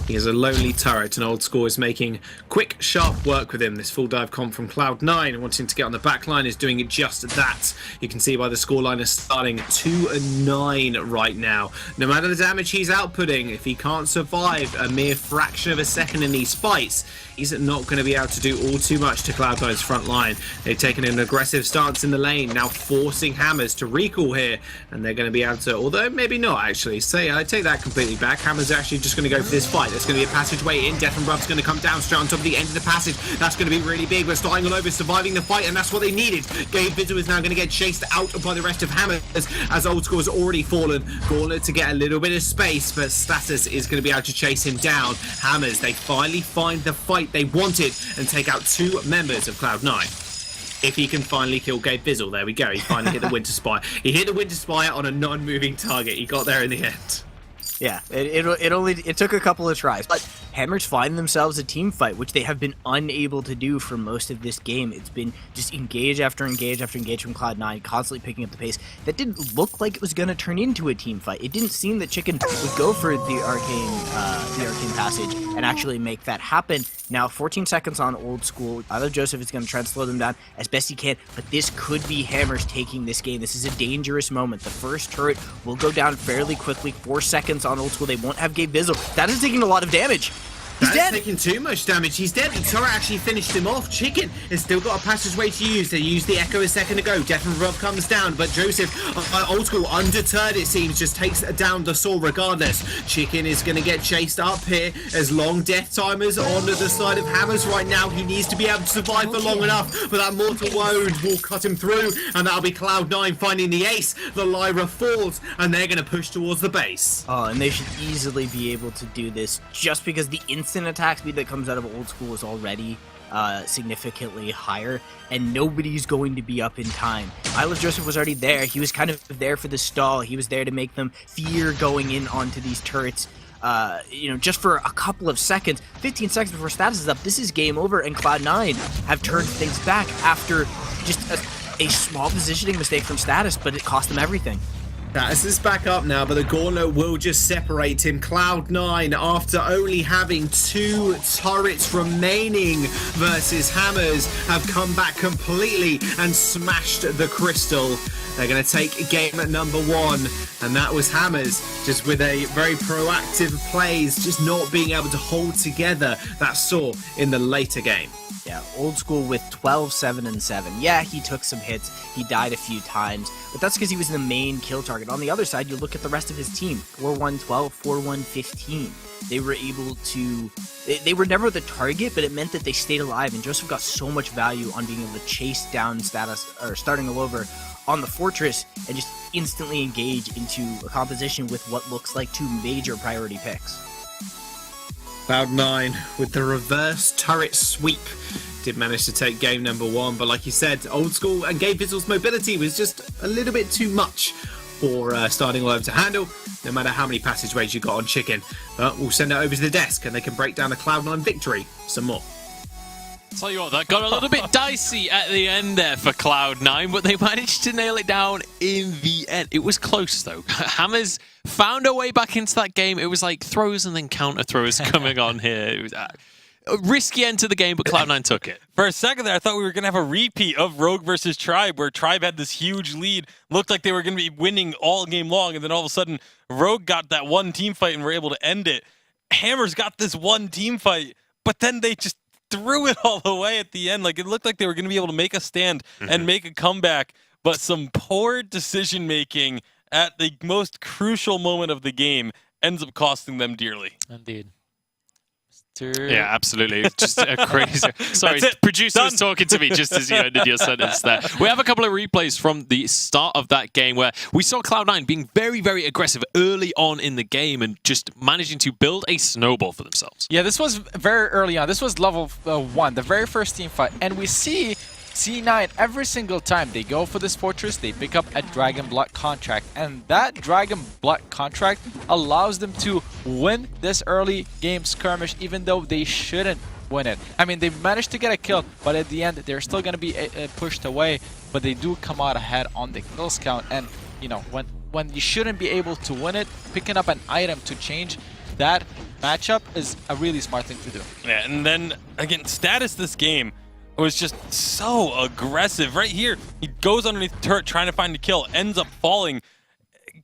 He is a lonely turret, and Old School is making quick, sharp work with him. This full dive comp from Cloud9, wanting to get on the back line, is doing it just that. You can see by the scoreline is starting 2-9 right now. No matter the damage he's outputting, if he can't survive a mere fraction of a second in these fights, he's not going to be able to do all too much to Cloud9's front line. They've taken an aggressive stance in the lane, now forcing Hammers to recall here, and they're going to be able to, although maybe not actually. I take that completely back. Hammers are actually just going to go for this fight. There's going to be a passageway in. Death and Rubb's going to come down straight on top of the end of the passage. That's going to be really big. We're starting all over, surviving the fight, and that's what they needed. Gabe Vizzle is now going to get chased out by the rest of Hammers as Old School has already fallen. Gauntlet to get a little bit of space, but Status is going to be able to chase him down. Hammers, they finally find the fight they wanted and take out 2 members of Cloud9. If he can finally kill Gabe Vizzle, there we go. He finally hit the Winter Spire. He hit the Winter Spire on a non-moving target. He got there in the end. Yeah, it took a couple of tries, but Hammers find themselves a team fight, which they have been unable to do for most of this game. It's been just engage after engage after engage from Cloud9, constantly picking up the pace. That didn't look like it was going to turn into a team fight. It didn't seem that Chicken would go for the arcane passage and actually make that happen. Now, 14 seconds on Old School. Either Joseph is going to try and slow them down as best he can, but this could be Hammers taking this game. This is a dangerous moment. The first turret will go down fairly quickly. 4 seconds on Old School. They won't have Gabe Vizzle. That is taking a lot of damage. He's dead. Taking too much damage. He's dead. The turret actually finished him off. Chicken has still got a passageway to use. They used the Echo a second ago. Death and Rub comes down, but Joseph, Old School, undeterred it seems, just takes down the Saw regardless. Chicken is going to get chased up here as long death timers on the side of Hammers right now. He needs to be able to survive for long enough, but that Mortal Wound will cut him through, and that'll be Cloud9 finding the ace. The Lyra falls, and they're going to push towards the base. Oh, and they should easily be able to do this just because the instant attack speed that comes out of Old School is already significantly higher, and nobody's going to be up in time. Isla Joseph was already there. He was kind of there for the stall. He was there to make them fear going in onto these turrets. Just for a couple of seconds. 15 seconds before Status is up, this is game over, and Cloud9 have turned things back after just a small positioning mistake from Status, but it cost them everything. Status is back up now, but the gauntlet will just separate him. Cloud9, after only having 2 turrets remaining versus Hammers, have come back completely and smashed the crystal. They're going to take game at number 1, and that was Hammers, just with a very proactive plays, just not being able to hold together that saw in the later game. Yeah, Old School with 12, 7, and 7. Yeah, he took some hits. He died a few times, but that's because he was the main kill target. On the other side, you look at the rest of his team. 4-1, 12, 4-1, 15. They were able to... They were never the target, but it meant that they stayed alive, and Joseph got so much value on being able to chase down Status, or starting all over on the Fortress, and just instantly engage into a composition with what looks like 2 major priority picks. Cloud9 with the reverse turret sweep did manage to take game number 1, but like you said, Old School and Gabe Vizzle's mobility was just a little bit too much for starting all over to handle, no matter how many passageways you got on Chicken. But we'll send it over to the desk and they can break down the Cloud9 victory some more. Tell you what, that got a little bit dicey at the end there for Cloud9, but they managed to nail it down in the end. It was close, though. Hammers found a way back into that game. It was like throws and then counter throws coming on here. It was a risky end to the game, but Cloud9 took it. For a second there, I thought we were going to have a repeat of Rogue versus Tribe, where Tribe had this huge lead, looked like they were going to be winning all game long, and then all of a sudden, Rogue got that one team fight and were able to end it. Hammers got this one team fight, but then they just threw it all away at the end. Like, it looked like they were going to be able to make a stand and make a comeback, but some poor decision making at the most crucial moment of the game ends up costing them dearly. Indeed. Yeah, absolutely. It's just a crazy... Sorry, producer was talking to me just as you ended your sentence there. We have a couple of replays from the start of that game where we saw Cloud9 being very, very aggressive early on in the game and just managing to build a snowball for themselves. Yeah, this was very early on. This was level 1, the very first team fight. And we see C9 every single time they go for this fortress, they pick up a Dragon Blood contract. And that Dragon Blood contract allows them to win this early game skirmish, even though they shouldn't win it. I mean, they managed to get a kill, but at the end, they're still going to be pushed away. But they do come out ahead on the kills count. And, you know, when you shouldn't be able to win it, picking up an item to change that matchup is a really smart thing to do. Yeah, and then, again, Status this game was just so aggressive. Right here, he goes underneath the turret trying to find a kill, ends up falling,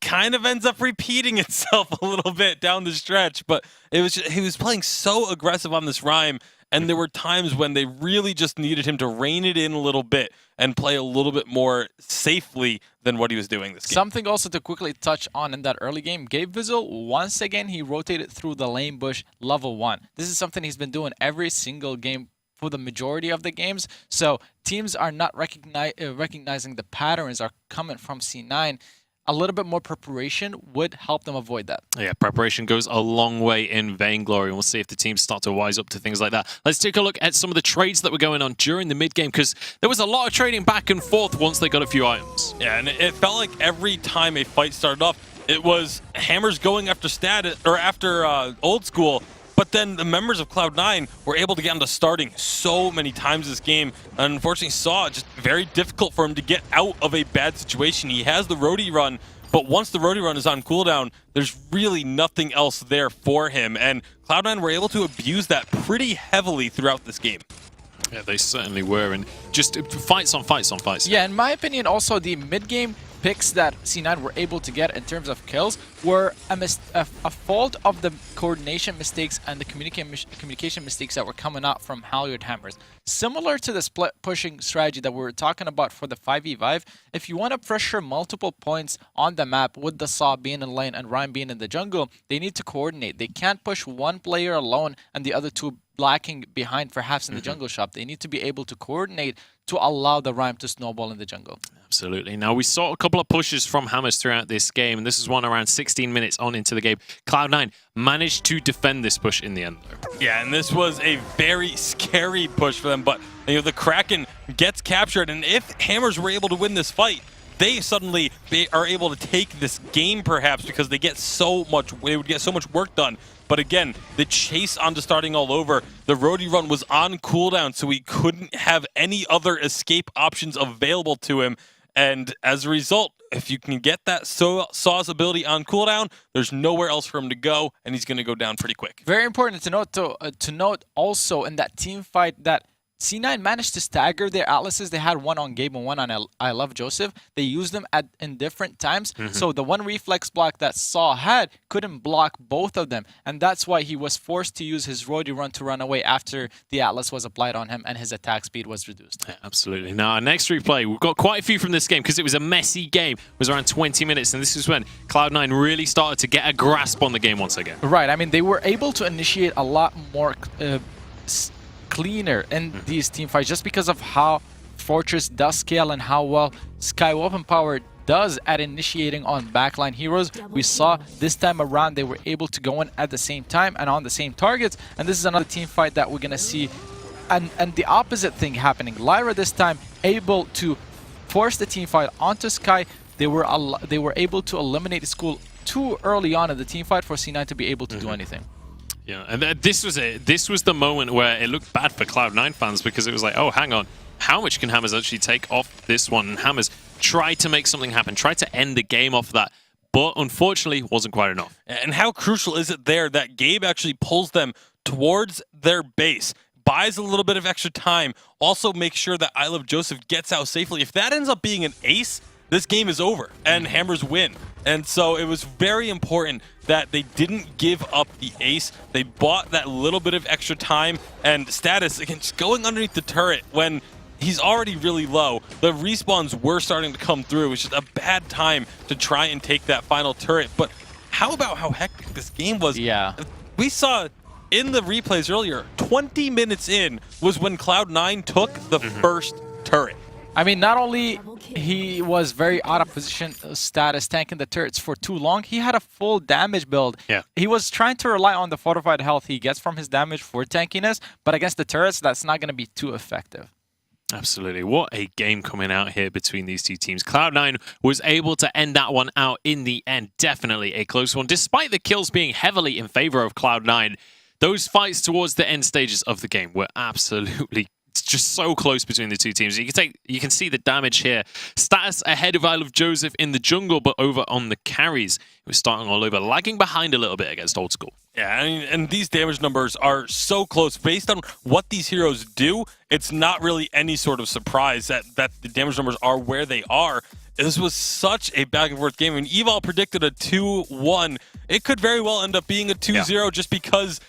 kind of ends up repeating itself a little bit down the stretch, but it was just, he was playing so aggressive on this Rhyme, and there were times when they really just needed him to rein it in a little bit and play a little bit more safely than what he was doing this game. Something also to quickly touch on in that early game, Gabe Vizzle, once again, he rotated through the lane bush level 1. This is something he's been doing every single game for the majority of the games, so teams are not recognizing the patterns are coming from C9. A little bit more preparation would help them avoid that. Yeah, preparation goes a long way in Vainglory, and we'll see if the teams start to wise up to things like that. Let's take a look at some of the trades that were going on during the mid-game, because there was a lot of trading back and forth once they got a few items. Yeah, and it felt like every time a fight started off, it was Hammers going after Old School, but then the members of Cloud9 were able to get him to starting so many times this game. And unfortunately, saw it just very difficult for him to get out of a bad situation. He has the roadie run, but once the roadie run is on cooldown, there's really nothing else there for him. And Cloud9 were able to abuse that pretty heavily throughout this game. Yeah, they certainly were, and just fights on fights on fights. Yeah, in my opinion, also the mid-game picks that C9 were able to get in terms of kills were a fault of the coordination mistakes and the communication mistakes that were coming out from Halyard Hammers. Similar to the split pushing strategy that we were talking about for the 5v5, if you want to pressure multiple points on the map with the Saw being in lane and Rhyme being in the jungle, they need to coordinate. They can't push one player alone and the other two lacking behind perhaps in the jungle shop. They need to be able to coordinate to allow the Rhyme to snowball in the jungle. Absolutely. Now, we saw a couple of pushes from Hammers throughout this game, and this is one around 16 minutes on into the game. Cloud9 managed to defend this push in the end, though. Yeah, and this was a very scary push for them, but you know, the Kraken gets captured, and if Hammers were able to win this fight, they are able to take this game perhaps because they would get so much work done. But again, the chase onto starting all over, the roadie run was on cooldown, so he couldn't have any other escape options available to him. And as a result, if you can get that Saw's ability on cooldown, there's nowhere else for him to go, and he's going to go down pretty quick. Very important to note also in that team fight that C9 managed to stagger their Atlases. They had one on Gabe and one on I Love Joseph. They used them in different times. So the one reflex block that Saw had couldn't block both of them. And that's why he was forced to use his roadie run to run away after the Atlas was applied on him and his attack speed was reduced. Yeah, absolutely. Now, our next replay, we've got quite a few from this game because it was a messy game. It was around 20 minutes, and this is when Cloud9 really started to get a grasp on the game once again. Right. I mean, they were able to initiate a lot more cleaner in these team fights just because of how Fortress does scale and how well Sky Open Power does at initiating on backline heroes. We saw this time around they were able to go in at the same time and on the same targets, and this is another team fight that we're gonna see and the opposite thing happening. Lyra this time able to force the team fight onto Sky. They were able to eliminate the school too early on in the team fight for C9 to be able to do anything. Yeah, and this was it. This was the moment where it looked bad for Cloud9 fans because it was like, oh, hang on, how much can Hammers actually take off this one? And Hammers tried to make something happen, tried to end the game off that, but unfortunately wasn't quite enough. And how crucial is it there that Gabe actually pulls them towards their base, buys a little bit of extra time, also makes sure that I Love Joseph gets out safely. If that ends up being an ace, this game is over and Hammers win. And so it was very important that they didn't give up the ace. They bought that little bit of extra time, and Status, again, just going underneath the turret when he's already really low. The respawns were starting to come through. It was just a bad time to try and take that final turret. But how about how hectic this game was? Yeah. We saw in the replays earlier, 20 minutes in was when Cloud9 took the first turret. I mean, not only he was very out of position Status tanking the turrets for too long, he had a full damage build. Yeah. He was trying to rely on the fortified health he gets from his damage for tankiness, but against the turrets, that's not going to be too effective. Absolutely. What a game coming out here between these two teams. Cloud9 was able to end that one out in the end. Definitely a close one. Despite the kills being heavily in favor of Cloud9, those fights towards the end stages of the game were absolutely just so close between the two teams. You can see the damage here. Status ahead of I Love Joseph in the jungle, but over on the carries, it was starting all over, lagging behind a little bit against Old School. Yeah, I mean, and these damage numbers are so close. Based on what these heroes do, it's not really any sort of surprise that the damage numbers are where they are. This was such a back-and-forth game. I mean, Evil predicted a 2-1. It could very well end up being a 2-0 just because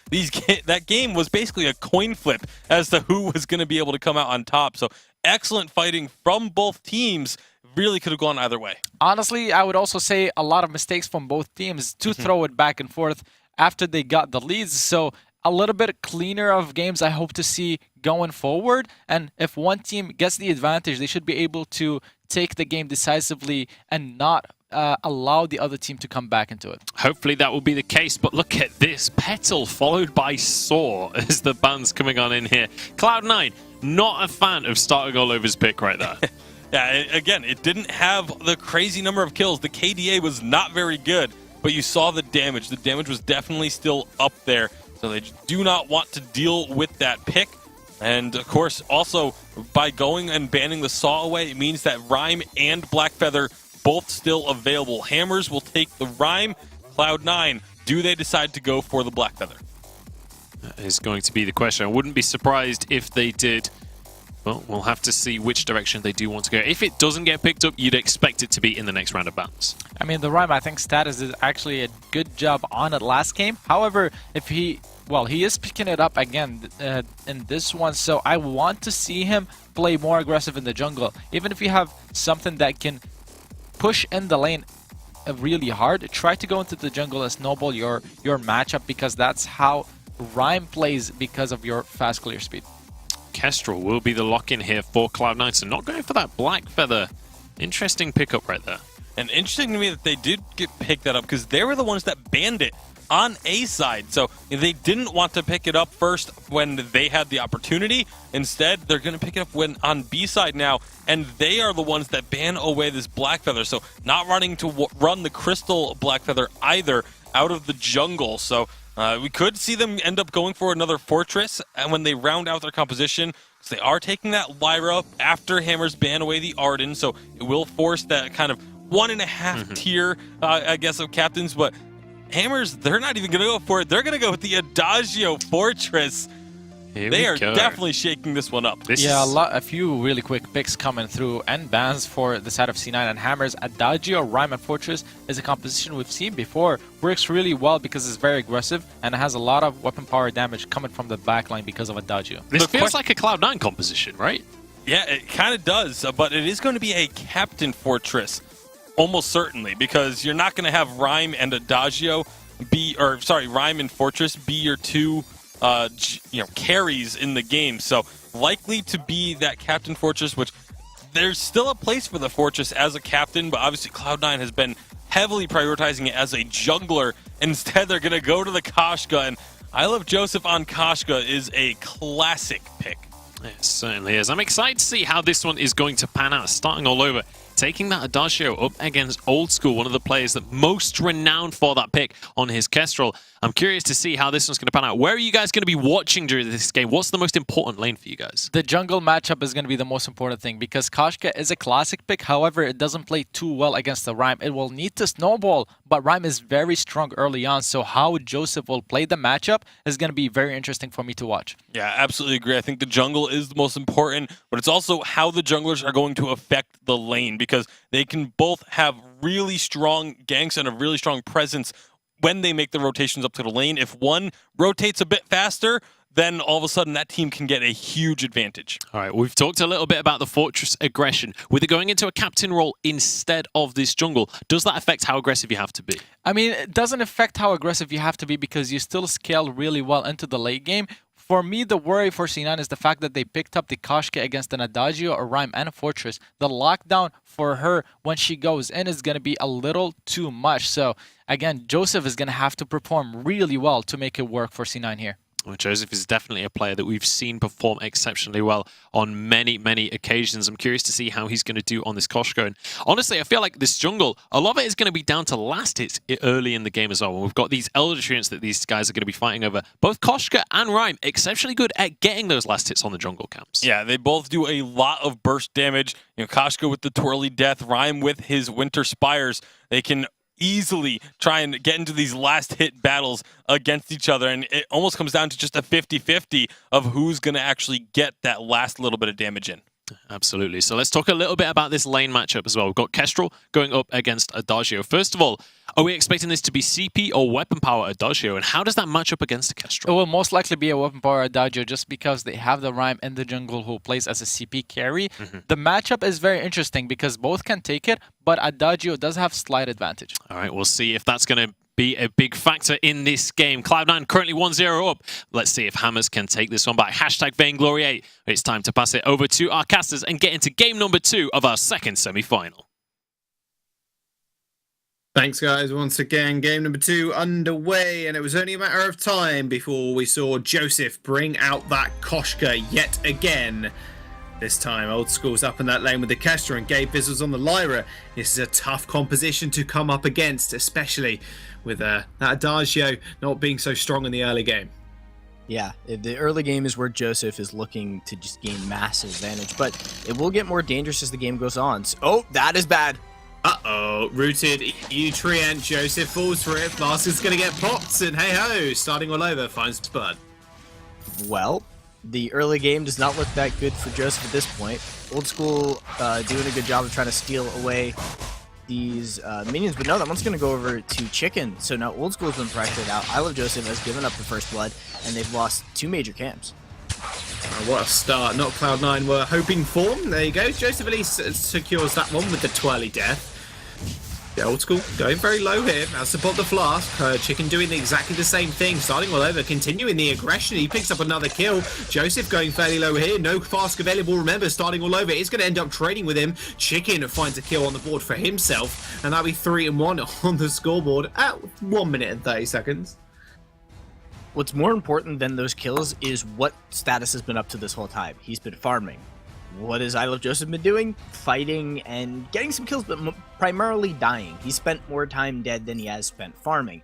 that game was basically a coin flip as to who was going to be able to come out on top. So excellent fighting from both teams. Really could have gone either way. Honestly, I would also say a lot of mistakes from both teams to throw it back and forth after they got the leads. So a little bit cleaner of games I hope to see going forward. And if one team gets the advantage, they should be able to take the game decisively and not allow the other team to come back into it. Hopefully that will be the case, but look at this. Petal followed by Saw as the band's coming on in here. Cloud9, not a fan of starting all over his pick right there. Yeah, again, it didn't have the crazy number of kills. The KDA was not very good, but you saw the damage. The damage was definitely still up there, so they do not want to deal with that pick. And, of course, also, by going and banning the Saw away, it means that Rhyme and Blackfeather both still available. Hammers will take the Rhyme. Cloud9, do they decide to go for the Blackfeather? That is going to be the question. I wouldn't be surprised if they did. Well, we'll have to see which direction they do want to go. If it doesn't get picked up, you'd expect it to be in the next round of bans. I mean, the Rhyme, I think Status did actually a good job on it last game. However, if he is picking it up again in this one, so I want to see him play more aggressive in the jungle. Even if you have something that can push in the lane really hard, try to go into the jungle and snowball your matchup, because that's how Rhyme plays because of your fast clear speed. Kestrel will be the lock-in here for Cloud9, so not going for that Blackfeather. Interesting pickup right there. And interesting to me that they did pick that up because they were the ones that banned it on A side. So they didn't want to pick it up first when they had the opportunity. Instead, they're going to pick it up when on B side now, and they are the ones that ban away this Blackfeather. So not running to run the Crystal Blackfeather either out of the jungle. So we could see them end up going for another Fortress and when they round out their composition, So they are taking that Lyra after Hammers ban away the Arden, so it will force that kind of 1.5 tier, I guess, of captains. But Hammers, they're not even going to go for it. They're going to go with the Adagio Fortress. They are definitely shaking this one up. A few really quick picks coming through and bans for the side of C9 and Hammers. Adagio, Rhyme, and Fortress is a composition we've seen before. Works really well because it's very aggressive and it has a lot of weapon power damage coming from the backline because of Adagio. This feels like a Cloud9 composition, right? Yeah, it kind of does, but it is going to be a Captain Fortress, almost certainly, because you're not going to have Rhyme and Adagio Rhyme and Fortress be your two carries in the game. So likely to be that Captain Fortress, which there's still a place for the Fortress as a captain, but obviously Cloud9 has been heavily prioritizing it as a jungler. Instead, they're going to go to the Koshka, and I Love Joseph on Koshka is a classic pick. It certainly is. I'm excited to see how this one is going to pan out, starting all over. Taking that Adagio up against Old School, one of the players that most renowned for that pick on his Kestrel. I'm curious to see how this one's going to pan out. Where are you guys going to be watching during this game? What's the most important lane for you guys? The jungle matchup is going to be the most important thing because Koshka is a classic pick. However, it doesn't play too well against the Rhyme. It will need to snowball, but Rhyme is very strong early on. So how Joseph will play the matchup is going to be very interesting for me to watch. Yeah, absolutely agree. I think the jungle is the most important, but it's also how the junglers are going to affect the lane, because they can both have really strong ganks and a really strong presence when they make the rotations up to the lane. If one rotates a bit faster, then all of a sudden that team can get a huge advantage. All right, we've talked a little bit about the Fortress aggression. With it going into a captain role instead of this jungle, does that affect how aggressive you have to be? I mean, it doesn't affect how aggressive you have to be because you still scale really well into the late game. For me, the worry for C9 is the fact that they picked up the Koshka against an Adagio, a Rhyme, and a Fortress. The lockdown for her when she goes in is going to be a little too much. So, again, Joseph is going to have to perform really well to make it work for C9 here. Well, Joseph is definitely a player that we've seen perform exceptionally well on many, many occasions. I'm curious to see how he's going to do on this Koshka. And honestly, I feel like this jungle, a lot of it is going to be down to last hits early in the game as well. We've got these Elder Treants that these guys are going to be fighting over. Both Koshka and Rhyme exceptionally good at getting those last hits on the jungle camps. Yeah, they both do a lot of burst damage. Koshka with the Twirly Death, Rhyme with his Winter Spires. They can easily try and get into these last hit battles against each other, and it almost comes down to just a 50-50 of who's going to actually get that last little bit of damage in. Absolutely. So let's talk a little bit about this lane matchup as well. We've got Kestrel going up against Adagio. First of all, are we expecting this to be CP or weapon power Adagio, and how does that match up against a Kestrel? It will most likely be a weapon power Adagio just because they have the Rhyme in the jungle who plays as a CP carry. The matchup is very interesting because both can take it, but Adagio does have slight advantage. All right, we'll see if that's going to be a big factor in this game. Cloud9 currently 1-0 up. Let's see if Hammers can take this one back. Hashtag Vainglory8. It's time to pass it over to our casters and get into game number 2 of our second semi-final. Thanks, guys. Once again, game number 2 underway, and it was only a matter of time before we saw Joseph bring out that Koshka yet again. This time, Old School's up in that lane with the Kestra and Gabe Bizzle's on the Lyra. This is a tough composition to come up against, especially with that Adagio not being so strong in the early game. Yeah, the early game is where Joseph is looking to just gain massive advantage, but it will get more dangerous as the game goes on. So, oh, that is bad. Uh-oh, rooted EU Treant. Joseph falls for it. Flask is going to get popped, and hey-ho, starting all over, finds Spud. Well, the early game does not look that good for Joseph at this point. Old School doing a good job of trying to steal away these minions, but no, that one's going to go over to Chicken. So now Old School's been pressured out. I Love Joseph has given up the first blood, and they've lost 2 major camps. What a start. Not Cloud9 were hoping for. There you go. Joseph at least secures that one with the Twirly Death. Yeah, Old School going very low here. Now support the Flask. Chicken doing exactly the same thing. Starting all over, continuing the aggression. He picks up another kill. Joseph going fairly low here. No Flask available. Remember, starting all over. It's going to end up trading with him. Chicken finds a kill on the board for himself. And that'll be 3-1 on the scoreboard at 1 minute and 30 seconds. What's more important than those kills is what status has been up to this whole time. He's been farming. What has I Love Joseph been doing? Fighting and getting some kills, but primarily dying. He spent more time dead than he has spent farming.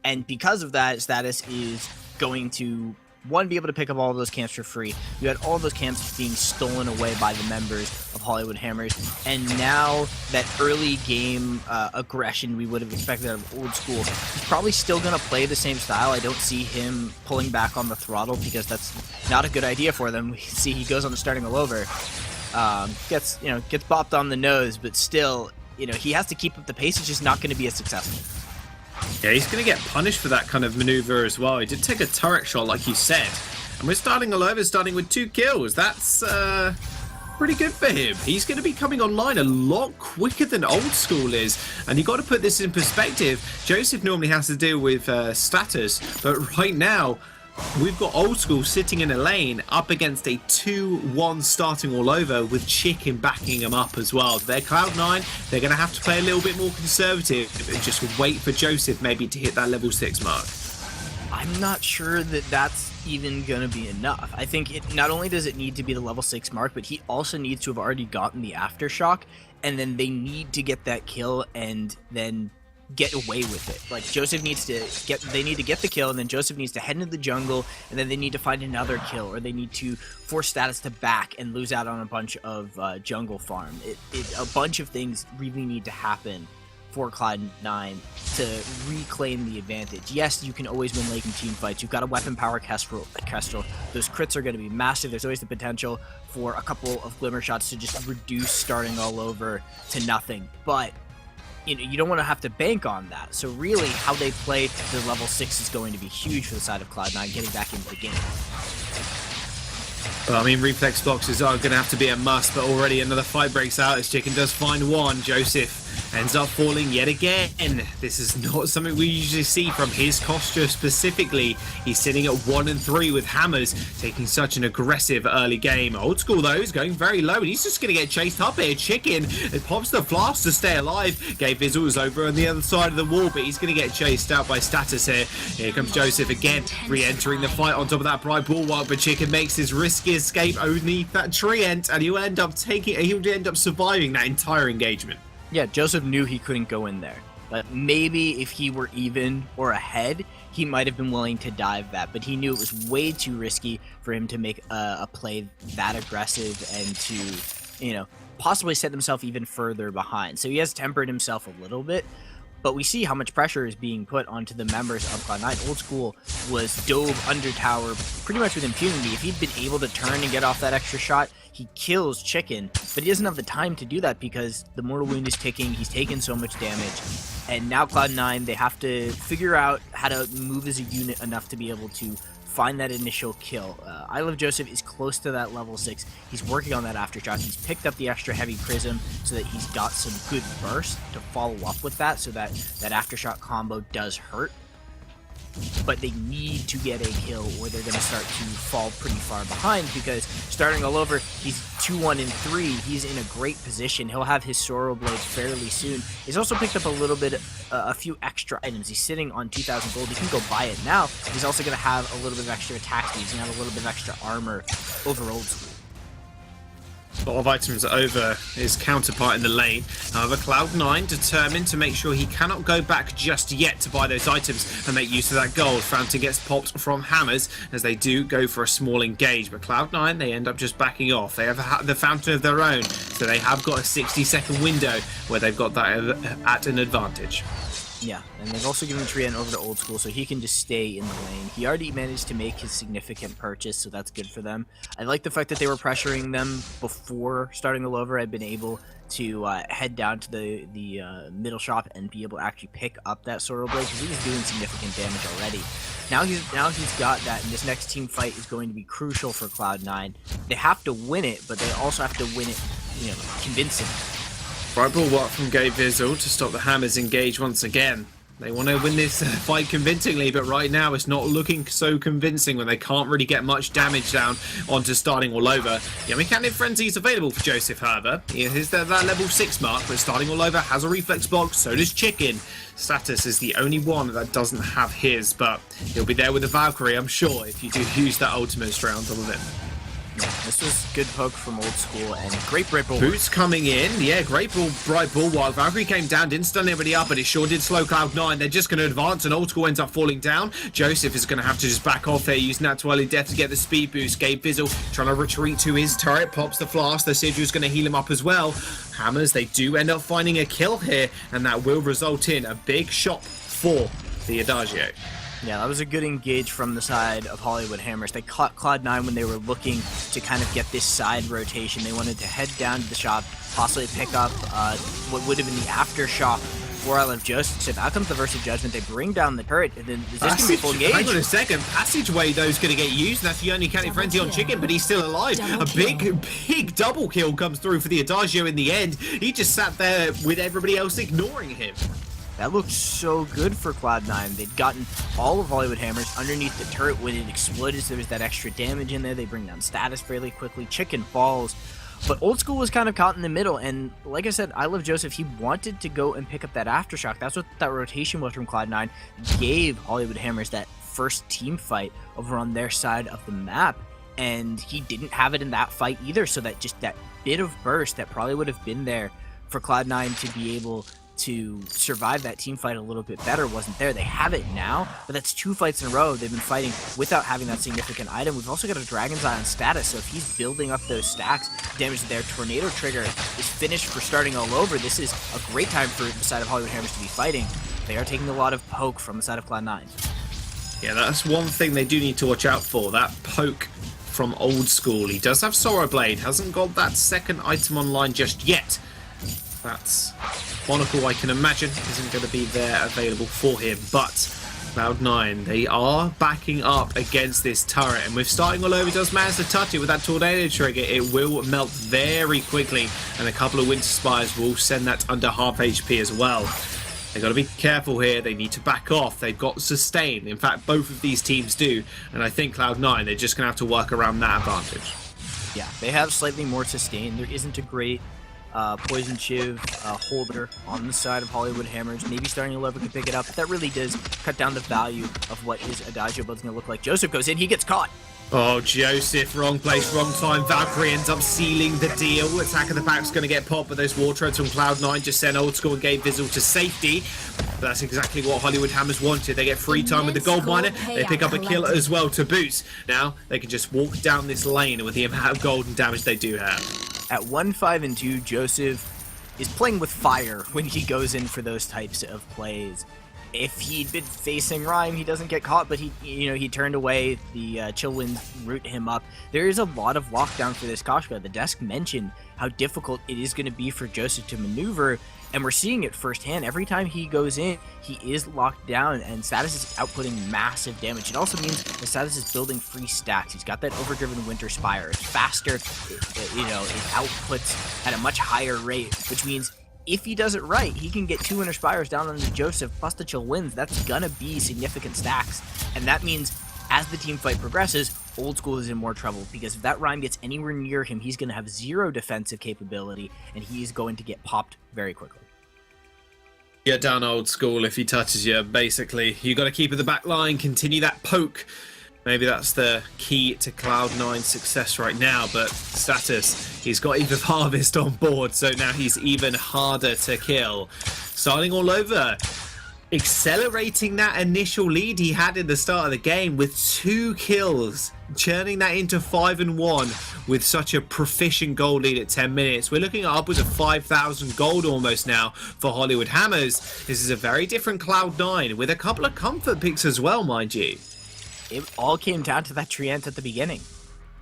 And because of that, status is going to one, be able to pick up all of those camps for free. You had all those camps being stolen away by the members of Hollywood Hammers, and now that early game aggression we would have expected out of Old School, he's probably still going to play the same style. I don't see him pulling back on the throttle because that's not a good idea for them. We see he goes on to starting all over, gets bopped on the nose, but still, he has to keep up the pace. It's just not going to be as successful. Yeah, he's going to get punished for that kind of maneuver as well. He did take a turret shot, like you said. And we're starting all over, starting with 2 kills. That's pretty good for him. He's going to be coming online a lot quicker than Old School is. And you got to put this in perspective. Joseph normally has to deal with status, but right now, we've got Old School sitting in a lane up against a 2-1 starting all over with Chicken backing him up as well. They're Cloud9. They're going to have to play a little bit more conservative and just wait for Joseph maybe to hit that level 6 mark. I'm not sure that that's even going to be enough. I think it not only does it need to be the level 6 mark, but he also needs to have already gotten the aftershock, and then they need to get that kill and then get away with it. Like, Joseph needs to they need to get the kill, and then Joseph needs to head into the jungle, and then they need to find another kill, or they need to force status to back and lose out on a bunch of jungle farm. A bunch of things really need to happen for Cloud9 to reclaim the advantage. Yes, you can always win late in team fights. You've got a weapon power Kestrel. Those crits are going to be massive. There's always the potential for a couple of glimmer shots to just reduce starting all over to nothing. But you don't want to have to bank on that. So really, how they play the level 6 is going to be huge for the side of Cloud9 getting back into the game. Well, I mean, reflex boxes are going to have to be a must, but already another fight breaks out as Chicken does find one. Joseph ends up falling yet again. This is not something we usually see from his posture specifically. He's sitting at 1 and 3 with hammers, taking such an aggressive early game. Old School, though, is going very low, and he's just going to get chased up here. Chicken, it pops the flask to stay alive. Gay Vizzles over on the other side of the wall, but he's going to get chased out by Status here. Here comes Joseph again, re-entering the fight on top of that bright bulwark, but Chicken makes his risky escape underneath that treant, and he'll end up surviving that entire engagement. Yeah, Joseph knew he couldn't go in there. But maybe if he were even or ahead, he might have been willing to dive that. But he knew it was way too risky for him to make a play that aggressive and to, possibly set himself even further behind. So he has tempered himself a little bit. But we see how much pressure is being put onto the members of Cloud9. Old School was dove under tower pretty much with impunity. If he'd been able to turn and get off that extra shot, he kills Chicken, but he doesn't have the time to do that because the mortal wound is ticking. He's taken so much damage, and now Cloud9, they have to figure out how to move as a unit enough to be able to find that initial kill. I Love Joseph is close to that level 6. He's working on that aftershock. He's picked up the extra heavy prism so that he's got some good burst to follow up with that, so that aftershock combo does hurt. But they need to get a kill or they're going to start to fall pretty far behind, because starting all over, he's 2-1 and 3. He's in a great position. He'll have his Sorrow Blade fairly soon. He's also picked up a few extra items. He's sitting on 2,000 gold. He can go buy it now. He's also going to have a little bit of extra attack speed. He's going to have a little bit of extra armor over Old School. A lot of items over his counterpart in the lane. However, Cloud9 determined to make sure he cannot go back just yet to buy those items and make use of that gold. Fountain gets popped from hammers as they do go for a small engage, but Cloud9, they end up just backing off. They have the Fountain of their own, so they have got a 60-second window where they've got that at an advantage. Yeah, and they've also given Trient over to Old School, so he can just stay in the lane. He already managed to make his significant purchase, so that's good for them. I like the fact that they were pressuring them before starting all over. I've been able to head down to the middle shop and be able to actually pick up that Sorrow Blade, because he was doing significant damage already. Now he's got that, and this next team fight is going to be crucial for Cloud9. They have to win it, but they also have to win it, convincingly. Right bulwark from Gay Vizzle to stop the hammers engage once again. They want to win this fight convincingly, but right now it's not looking so convincing when they can't really get much damage down onto starting all over. Yummy Cannon Frenzy is available for Joseph, however. He is that level 6 mark, but starting all over has a reflex box, so does Chicken. Status is the only one that doesn't have his, but he'll be there with the Valkyrie, I'm sure, if you do use that ultimate straight on top of him. This was good poke from Old School and great break ball. Boots coming in. Yeah, great ball, bright ball. While Valkyrie came down, didn't stun anybody up, but it sure did slow Cloud9. They're just going to advance, and Old School ends up falling down. Joseph is going to have to just back off here, using that to early death to get the speed boost. Gabe Fizzle trying to retreat to his turret, pops the flask. The Sidru's going to heal him up as well. Hammers, they do end up finding a kill here, and that will result in a big shot for the Adagio. Yeah, that was a good engage from the side of Hollywood Hammers. They caught Cloud9 when they were looking to kind of get this side rotation. They wanted to head down to the shop, possibly pick up what would have been the aftershock for I Love Joseph. Out comes the Verse of Judgment. They bring down the turret, and then is this going to be full engage? Hang on a second. Passageway, though, is going to get used. That's the only counting frenzy on Chicken, but he's still alive. A big double kill comes through for the Adagio in the end. He just sat there with everybody else ignoring him. That looked so good for Cloud9. They'd gotten all of Hollywood Hammers underneath the turret when it exploded, so there was that extra damage in there. They bring down status fairly quickly. Chicken falls. But Old School was kind of caught in the middle, and like I said, I Love Joseph, he wanted to go and pick up that aftershock. That's what that rotation was from Cloud9. Gave Hollywood Hammers that first team fight over on their side of the map, and he didn't have it in that fight either, so that just that bit of burst that probably would have been there for Cloud9 to be able to survive that team fight a little bit better wasn't there. They have it now, but that's 2 fights in a row they've been fighting without having that significant item. We've also got a Dragon's Eye on status, so if he's building up those stacks, damage to their Tornado Trigger is finished for starting all over. This is a great time for the side of Hollywood Hammers to be fighting. They are taking a lot of poke from the side of Cloud9. Yeah, that's one thing they do need to watch out for, that poke from Old School. He does have Sorrow Blade, hasn't got that second item online just yet. That's Monocle, I can imagine, isn't going to be there available for him, but Cloud9, they are backing up against this turret, and with starting all over, he does manage to touch it with that Tornado Trigger. It will melt very quickly, and a couple of Winter Spires will send that under half HP as well. They've got to be careful here. They need to back off. They've got sustain. In fact, both of these teams do, and I think Cloud9, they're just going to have to work around that advantage. Yeah, they have slightly more sustain. There isn't a great Poison Shiv holder on the side of Hollywood Hammers. Maybe starting a lever could pick it up, but that really does cut down the value of what his Adagio build's going to look like. Joseph goes in, he gets caught. Oh, Joseph, wrong place, wrong time. Valkyrie ends up sealing the deal. Attack of the Pack's going to get popped, but those War Treads from Cloud9 just send Old School and Gabe Fizzle to safety. But that's exactly what Hollywood Hammers wanted. They get free time with the Gold Miner. They pick up a kill as well to boost. Now, they can just walk down this lane with the amount of gold and damage they do have. At 1-5-2, Joseph is playing with fire when he goes in for those types of plays. If he'd been facing Rhyme, he doesnn't get caught, but he turned away. The Chill Winds root him up. There is a lot of lockdown for this Koshka. The desk mentioned how difficult it is going to be for Joseph to maneuver, and we're seeing it firsthand. Every time he goes in, he is locked down, and Status is outputting massive damage. It also means that Status is building free stacks. He's got that overdriven Winter Spire. It's faster, it outputs at a much higher rate, which means if he does it right, he can get 2 Winter Spires down on the Joseph plus the Chill Winds. That's gonna be significant stacks, and that means as the team fight progresses, Old School is in more trouble, because if that Rhyme gets anywhere near him, he's gonna have 0 defensive capability, and he's going to get popped very quickly. You're down Old School if he touches you, basically. You got to keep at the back line, continue that poke. Maybe that's the key to Cloud9's success right now, but Status, he's got Eve of Harvest on board, so now he's even harder to kill. Starting all over, accelerating that initial lead he had in the start of the game with 2 kills, churning that into 5-1 with such a proficient gold lead at 10 minutes. We're looking at upwards of 5,000 gold almost now for Hollywood Hammers. This is a very different Cloud9 with a couple of comfort picks as well, mind you. It all came down to that Treant at the beginning.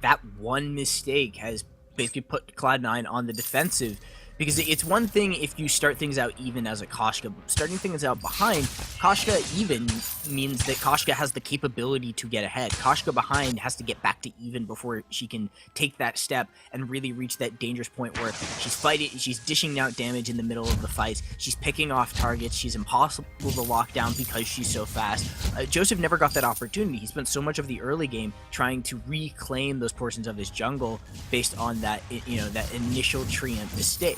That one mistake has basically put Cloud9 on the defensive, because it's one thing if you start things out even as a Koshka. Starting things out behind, Koshka even means that Koshka has the capability to get ahead. Koshka behind has to get back to even before she can take that step and really reach that dangerous point where she's dishing out damage in the middle of the fight. She's picking off targets. She's impossible to lock down because she's so fast. Joseph never got that opportunity. He spent so much of the early game trying to reclaim those portions of his jungle based on that, that initial Treant mistake.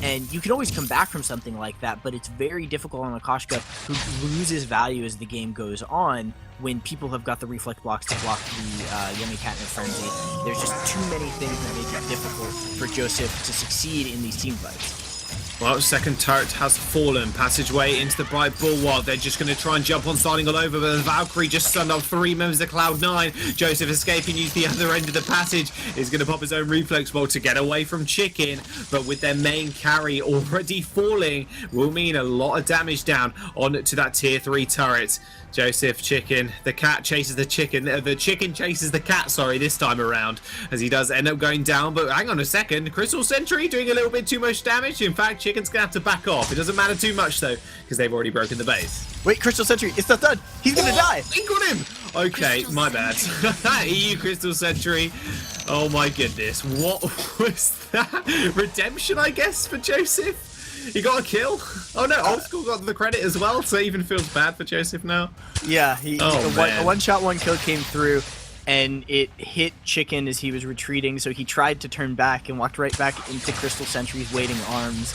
And you can always come back from something like that, but it's very difficult on Akashka, who loses value as the game goes on when people have got the reflect blocks to block the Yummy Catnip Frenzy. There's just too many things that make it difficult for Joseph to succeed in these team fights. Well, second turret has fallen. Passageway into the Bright Bulwark. They're just going to try and jump on, starting all over, but the Valkyrie just stunned up 3 members of Cloud9. Joseph escaping, use the other end of the passage. Is going to pop his own reflex ball to get away from Chicken, but with their main carry already falling, will mean a lot of damage down onto that tier 3 turret. Joseph, Chicken, the cat chases the chicken. The chicken chases the cat, sorry, this time around, as he does end up going down. But hang on a second, Crystal Sentry doing a little bit too much damage. In fact, Chicken's gonna have to back off. It doesn't matter too much though, because they've already broken the base. Wait, Crystal Sentry, it's not done. He's gonna die. He got him. Okay, my bad. EU Crystal Sentry. Oh my goodness, what was that? Redemption, I guess, for Joseph. He got a kill. Oh no, Old School got the credit as well, so it even feels bad for Joseph now. Yeah, a one-shot, one kill came through, and it hit Chicken as he was retreating, so he tried to turn back and walked right back into Crystal Sentry's waiting arms.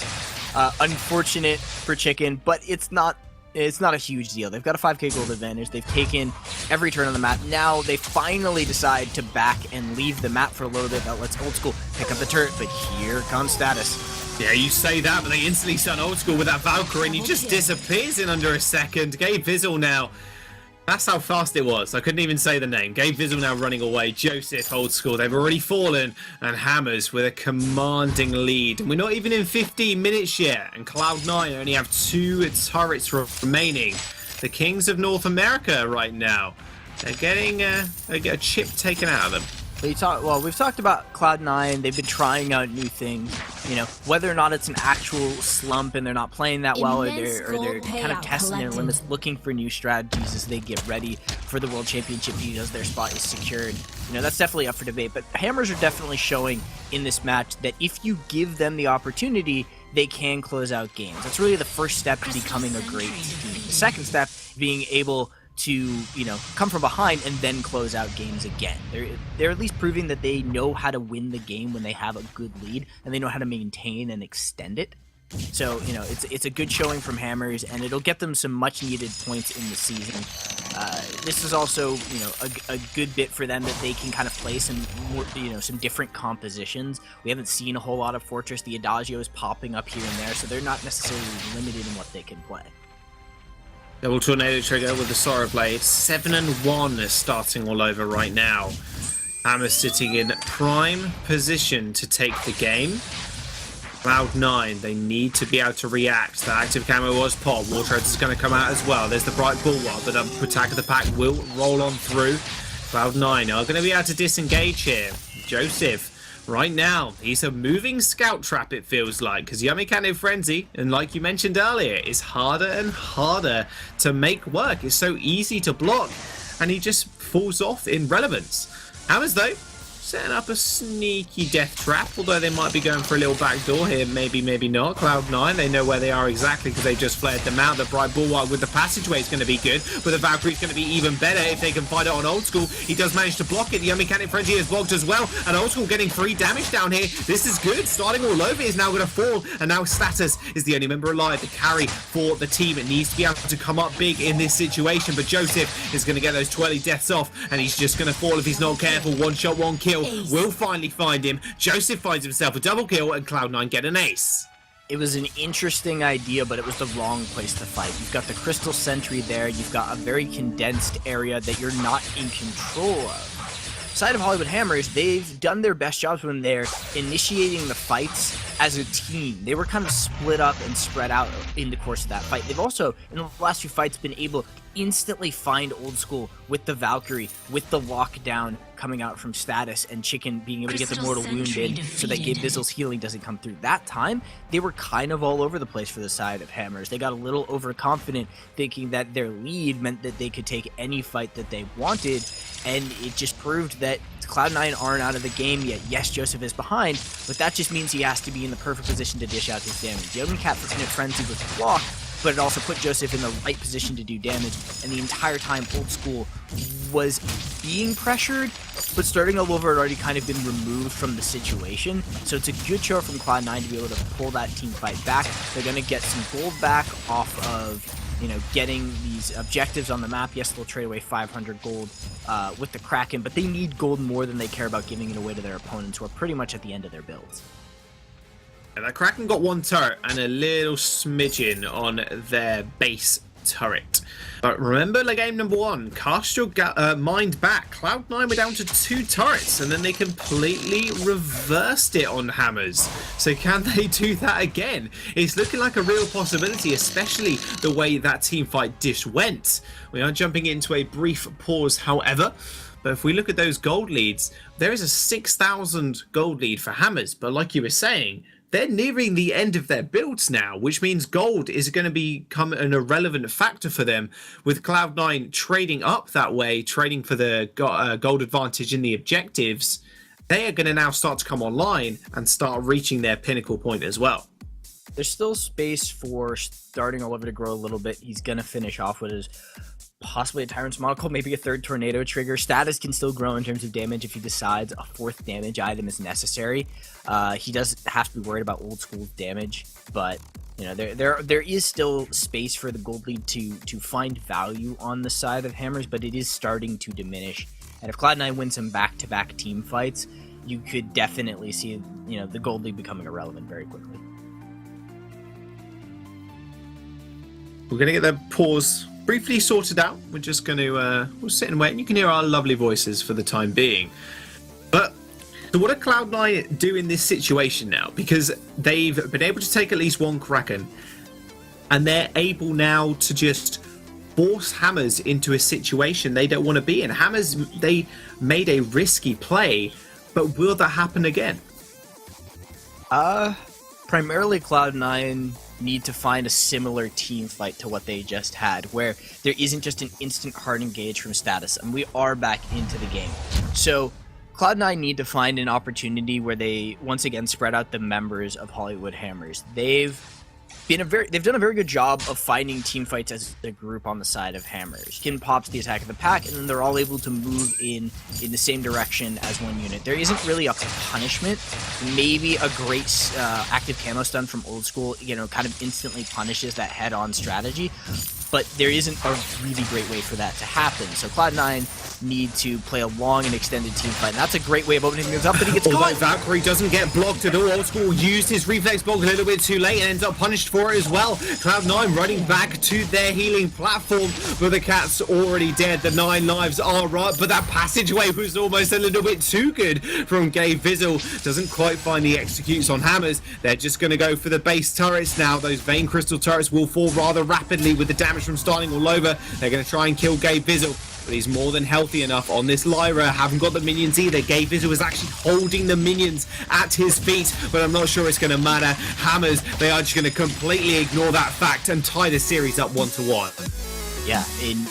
Unfortunate for Chicken, but it's not a huge deal. They've got a 5k gold advantage. They've taken every turn on the map. Now they finally decide to back and leave the map for a little bit. That lets Old School pick up the turret, but here comes Status. Yeah, you say that, but they instantly stun Old School with that Valkyrie, and he just disappears in under a second. Gabe Vizzle now. That's how fast it was. I couldn't even say the name. Gabe Vizzle now running away. Joseph, Old School, they've already fallen. And Hammers with a commanding lead. And we're not even in 15 minutes yet. And Cloud9 only have 2 turrets remaining. The Kings of North America right now. They're getting a chip taken out of them. We've talked about Cloud9. They've been trying out new things. You know, whether or not it's an actual slump and they're not playing that well, or they're kind of testing their limits, looking for new strategies as they get ready for the World Championship because their spot is secured. You know, that's definitely up for debate. But Hammers are definitely showing in this match that if you give them the opportunity, they can close out games. That's really the first step to becoming a great team. The second step, being able to, you know, come from behind and then close out games again. They're at least proving that they know how to win the game when they have a good lead, and they know how to maintain and extend it. So, you know, it's a good showing from Hammers, and it'll get them some much needed points in the season. This is also, you know, a good bit for them that they can kind of play some more, you know, some different compositions. We haven't seen a whole lot of Fortress. The Adagio is popping up here and there, so they're not necessarily limited in what they can play. Double Tornado Trigger with the Sorrow Blade. 7-1 is starting all over right now. Hammer sitting in prime position to take the game. Cloud9, they need to be able to react. The active camo was popped. War Treads is going to come out as well. There's the Bright Bulwark, but the Attack of the Pack will roll on through. Cloud9 are going to be able to disengage here. Joseph, right now, he's a moving scout trap, it feels like, because Yummy Catnip Frenzy, and like you mentioned earlier, is harder and harder to make work. It's so easy to block, and he just falls off in relevance. Hammers, though, setting up a sneaky death trap, although they might be going for a little backdoor here. Maybe, maybe not. Cloud9, they know where they are exactly because they just flared them out. The Bright Bulwark with the passageway is going to be good, but the Valkyrie's going to be even better if they can find it on Old School. He does manage to block it. The Yummy Catnip Frenzy is blocked as well, and Old School getting free damage down here. This is good. Starting all over is now going to fall, and now Status is the only member alive. The carry for the team. It needs to be able to come up big in this situation, but Joseph is going to get those twirly deaths off, and he's just going to fall if he's not careful. One shot, one kill. Will finally find him. Joseph finds himself a double kill, and Cloud9 get an ace. It was an interesting idea, but it was the wrong place to fight. You've got the Crystal Sentry there. You've got a very condensed area that you're not in control of. Side of Hollywood Hammers, they've done their best jobs when they're initiating the fights as a team. They were kind of split up and spread out in the course of that fight. They've also, in the last few fights, been able to instantly find Old School with the Valkyrie, with the lockdown coming out from Status, and Chicken being able to get the Mortal Wound in so that Gabe Bizzle's healing doesn't come through. That time, they were kind of all over the place for the side of Hammers. They got a little overconfident, thinking that their lead meant that they could take any fight that they wanted, and it just proved that Cloud9 aren't out of the game yet. Yes, Joseph is behind, but that just means he has to be in the perfect position to dish out his damage. Yummy Catnip Frenzy was blocked, but it also put Joseph in the right position to do damage, and the entire time Old School was being pressured, but starting all over had already kind of been removed from the situation. So it's a good show from Cloud9 to be able to pull that team fight back. They're going to get some gold back off of, you know, getting these objectives on the map. Yes, they'll trade away 500 gold with the Kraken, but they need gold more than they care about giving it away to their opponents, who are pretty much at the end of their builds. And the Kraken got one turret and a little smidgen on their base turret. But remember, like game number 1, cast your mind back. Cloud9 were down to 2 turrets, and then they completely reversed it on Hammers. So can they do that again? It's looking like a real possibility, especially the way that team fight dish went. We are jumping into a brief pause, however. But if we look at those gold leads, there is a 6,000 gold lead for Hammers. But like you were saying, they're nearing the end of their builds now, which means gold is going to become an irrelevant factor for them, with Cloud9 trading up that way, trading for the gold advantage in the objectives. They are going to now start to come online and start reaching their pinnacle point as well. There's still space for starting Oliver to grow a little bit. He's going to finish off with his possibly a Tyrant's Monocle, maybe a 3rd Tornado trigger. Status can still grow in terms of damage if he decides a 4th damage item is necessary. He doesn't have to be worried about Old School's damage, but you know, there is still space for the gold lead to find value on the side of Hammers, but it is starting to diminish. And if Cloud9 wins some back-to-back team fights, you could definitely see, you know, the gold lead becoming irrelevant very quickly. We're going to get the pause briefly sorted out. We're just going to we'll sit and wait, and you can hear our lovely voices for the time being. But so what do Cloud9 do in this situation now? Because they've been able to take at least one Kraken, and they're able now to just force Hammers into a situation they don't want to be in. Hammers, they made a risky play, but will that happen again? Primarily Cloud9 need to find a similar team fight to what they just had, where there isn't just an instant hard engage from Status, and we are back into the game. So Cloud9 need to find an opportunity where they once again spread out the members of Hollywood Hammers. They've done a very good job of finding team fights as a group on the side of Hammers. Kin pops the attack of the pack, and then they're all able to move in the same direction as one unit. There isn't really a punishment. Maybe a great active camo stun from Old School, you know, kind of instantly punishes that head-on strategy, but there isn't a really great way for that to happen. So Cloud9 need to play a long and extended team fight, and that's a great way of opening things up, but he gets caught. Valkyrie doesn't get blocked at all. Old School used his reflex block a little bit too late and ends up punished for it as well. Cloud9 running back to their healing platform, but the cat's already dead. The 9 lives are up, but that passageway was almost a little bit too good from Gabe Vizzle. Doesn't quite find the executes on Hammers. They're just going to go for the base turrets now. Those Vein Crystal turrets will fall rather rapidly with the damage from starting all over. They're going to try and kill Gabe Vizzle, but he's more than healthy enough on this Lyra. Haven't got the minions either. Gabe Vizzle is actually holding the minions at his feet, but I'm not sure it's going to matter. Hammers, they are just going to completely ignore that fact and tie the series up 1-1. Yeah, in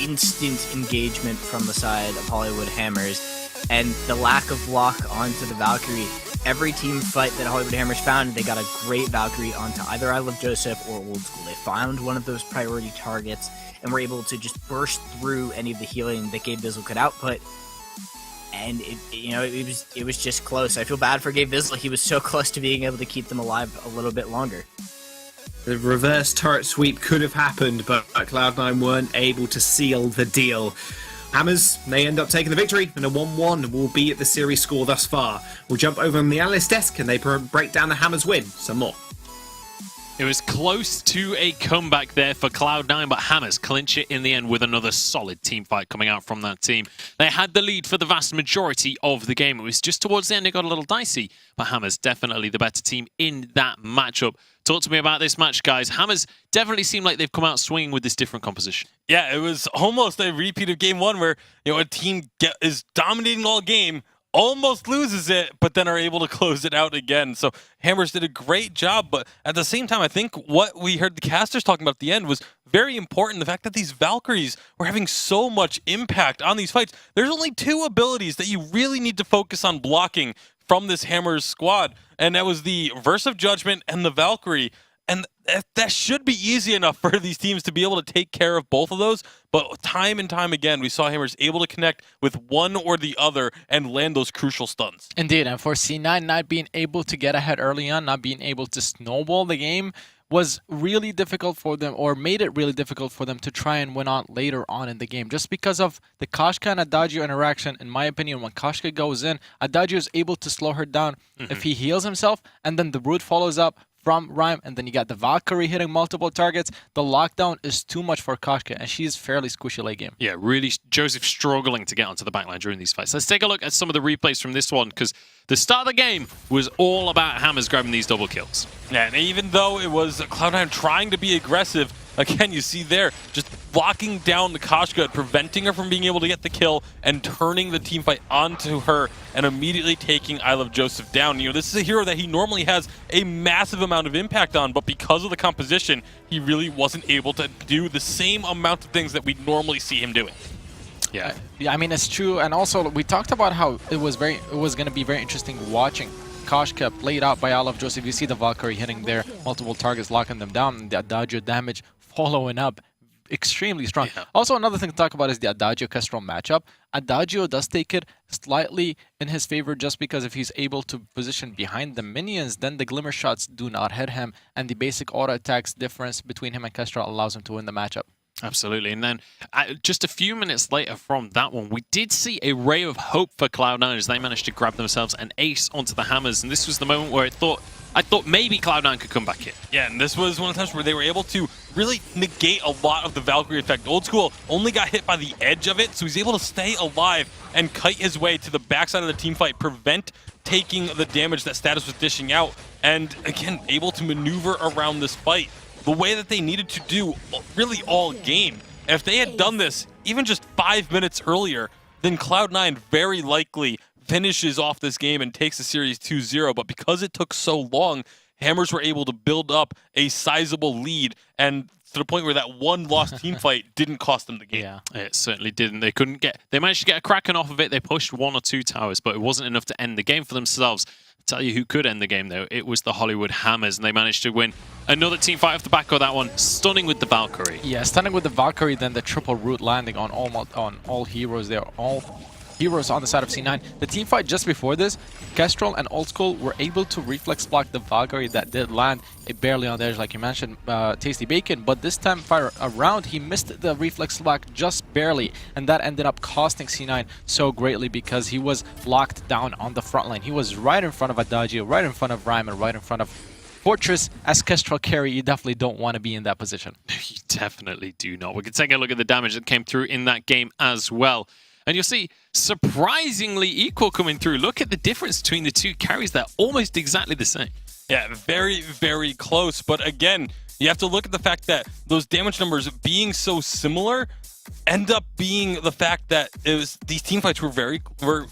instant engagement from the side of Hollywood Hammers, and the lack of lock onto the Valkyrie. Every team fight that Hollywood Hammers found, they got a great Valkyrie onto either I Love Joseph or Old School. They found one of those priority targets and were able to just burst through any of the healing that Gabe Vizzle could output. And it was just close. I feel bad for Gabe Vizzle. He was so close to being able to keep them alive a little bit longer. The reverse turret sweep could have happened, but Cloud9 weren't able to seal the deal. Hammers, they end up taking the victory, and a 1-1 will be at the series score thus far. We'll jump over on the analyst desk, and they break down the Hammers win some more. It was close to a comeback there for Cloud9, but Hammers clinch it in the end with another solid team fight coming out from that team. They had the lead for the vast majority of the game. It was just towards the end it got a little dicey, but Hammers definitely the better team in that matchup. Talk to me about this match, guys. Hammers definitely seem like they've come out swinging with this different composition. Yeah, it was almost a repeat of game one where, you know, a team is dominating all game, almost loses it, but then are able to close it out again. So Hammers did a great job, but at the same time, I think what we heard the casters talking about at the end was very important. The fact that these Valkyries were having so much impact on these fights. There's only 2 abilities that you really need to focus on blocking from this Hammers squad, and that was the Verse of Judgment and the Valkyrie. And that should be easy enough for these teams to be able to take care of both of those. But time and time again, we saw Hammers able to connect with one or the other and land those crucial stuns. Indeed, and for C9 not being able to get ahead early on, not being able to snowball the game, was really difficult for them, or made it really difficult for them to try and win on later on in the game. Just because of the Koshka and Adagio interaction, in my opinion, when Koshka goes in, Adagio is able to slow her down if he heals himself, and then the Root follows up from Rhyme, and then you got the Valkyrie hitting multiple targets. The lockdown is too much for Koshka, and she's fairly squishy late game. Yeah, really, Joseph struggling to get onto the backline during these fights. Let's take a look at some of the replays from this one, because the start of the game was all about Hammers grabbing these double kills. Yeah, and even though it was Cloud9 trying to be aggressive, again, you see there, just locking down the Koshka, preventing her from being able to get the kill, and turning the teamfight onto her, and immediately taking I Love Joseph down. You know, this is a hero that he normally has a massive amount of impact on, but because of the composition, he really wasn't able to do the same amount of things that we normally see him doing. Yeah. Yeah, I mean, it's true. And also, we talked about how it was going to be very interesting watching Koshka played out by I Love Joseph. You see the Valkyrie hitting there, multiple targets locking them down, and the Adagio damage following up. Extremely strong. Yeah. Also, another thing to talk about is the Adagio-Kestrel matchup. Adagio does take it slightly in his favor just because if he's able to position behind the minions, then the Glimmer shots do not hit him, and the basic auto attacks difference between him and Kestrel allows him to win the matchup. Absolutely. And then just a few minutes later from that one, we did see a ray of hope for Cloud9 as they managed to grab themselves an ace onto the Hammers. And this was the moment where I thought maybe Cloud9 could come back here. Yeah, and this was one of the times where they were able to really negate a lot of the Valkyrie effect. Old School only got hit by the edge of it, so he's able to stay alive and kite his way to the backside of the teamfight, prevent taking the damage that Status was dishing out, and again, able to maneuver around this fight the way that they needed to do really all game. And if they had done this even just 5 minutes earlier, then Cloud9 very likely finishes off this game and takes the series 2-0. But because it took so long, Hammers were able to build up a sizable lead, and to the point where that one lost team fight didn't cost them the game. Yeah. It certainly didn't. They managed to get a Kraken off of it. They pushed 1 or 2 towers, but it wasn't enough to end the game for themselves. Tell you who could end the game, though. It was the Hollywood Hammers, and they managed to win another team fight off the back of that one, stunning with the Valkyrie. Yeah, stunning with the Valkyrie, then the triple root landing on all heroes there. All heroes on the side of C9. The team fight just before this, Kestrel and Old School were able to reflex block the Valkyrie that did land barely on the edge, like you mentioned, Tasty Bacon, but this time around, he missed the reflex block just barely, and that ended up costing C9 so greatly because he was locked down on the front line. He was right in front of Adagio, right in front of Rhyme, and right in front of Fortress. As Kestrel carry, you definitely don't want to be in that position. You definitely do not. We can take a look at the damage that came through in that game as well. And you'll see surprisingly equal coming through. Look at the difference between the two carries. They're almost exactly the same. Yeah, very, very close. But again, you have to look at the fact that those damage numbers being so similar end up being the fact that these team fights were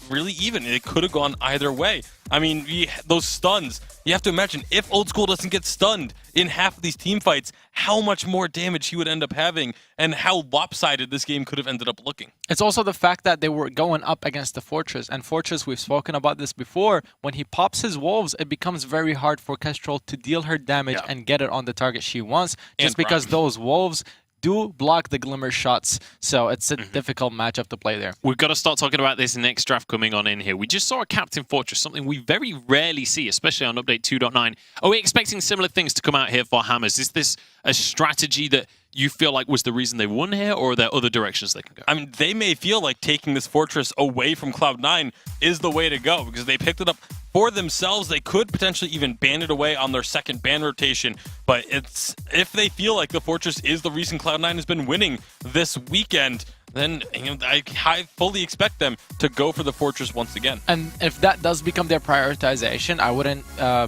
really even. It could have gone either way. I mean, those stuns, you have to imagine if Old School doesn't get stunned in half of these team fights, how much more damage he would end up having and how lopsided this game could have ended up looking. It's also the fact that they were going up against the Fortress, and Fortress, we've spoken about this before, when he pops his wolves, it becomes very hard for Kestrel to deal her damage and get it on the target she wants, just because those wolves do block the Glimmer shots, so it's a difficult matchup to play there. We've got to start talking about this next draft coming on in here. We just saw a Captain Fortress, something we very rarely see, especially on Update 2.9. Are we expecting similar things to come out here for Hammers? Is this a strategy that you feel like was the reason they won here, or are there other directions they can go? I mean, they may feel like taking this Fortress away from Cloud9 is the way to go, because they picked it up for themselves. They could potentially even ban it away on their second ban rotation, but if they feel like the Fortress is the reason Cloud9 has been winning this weekend, then I fully expect them to go for the Fortress once again. And if that does become their prioritization, I wouldn't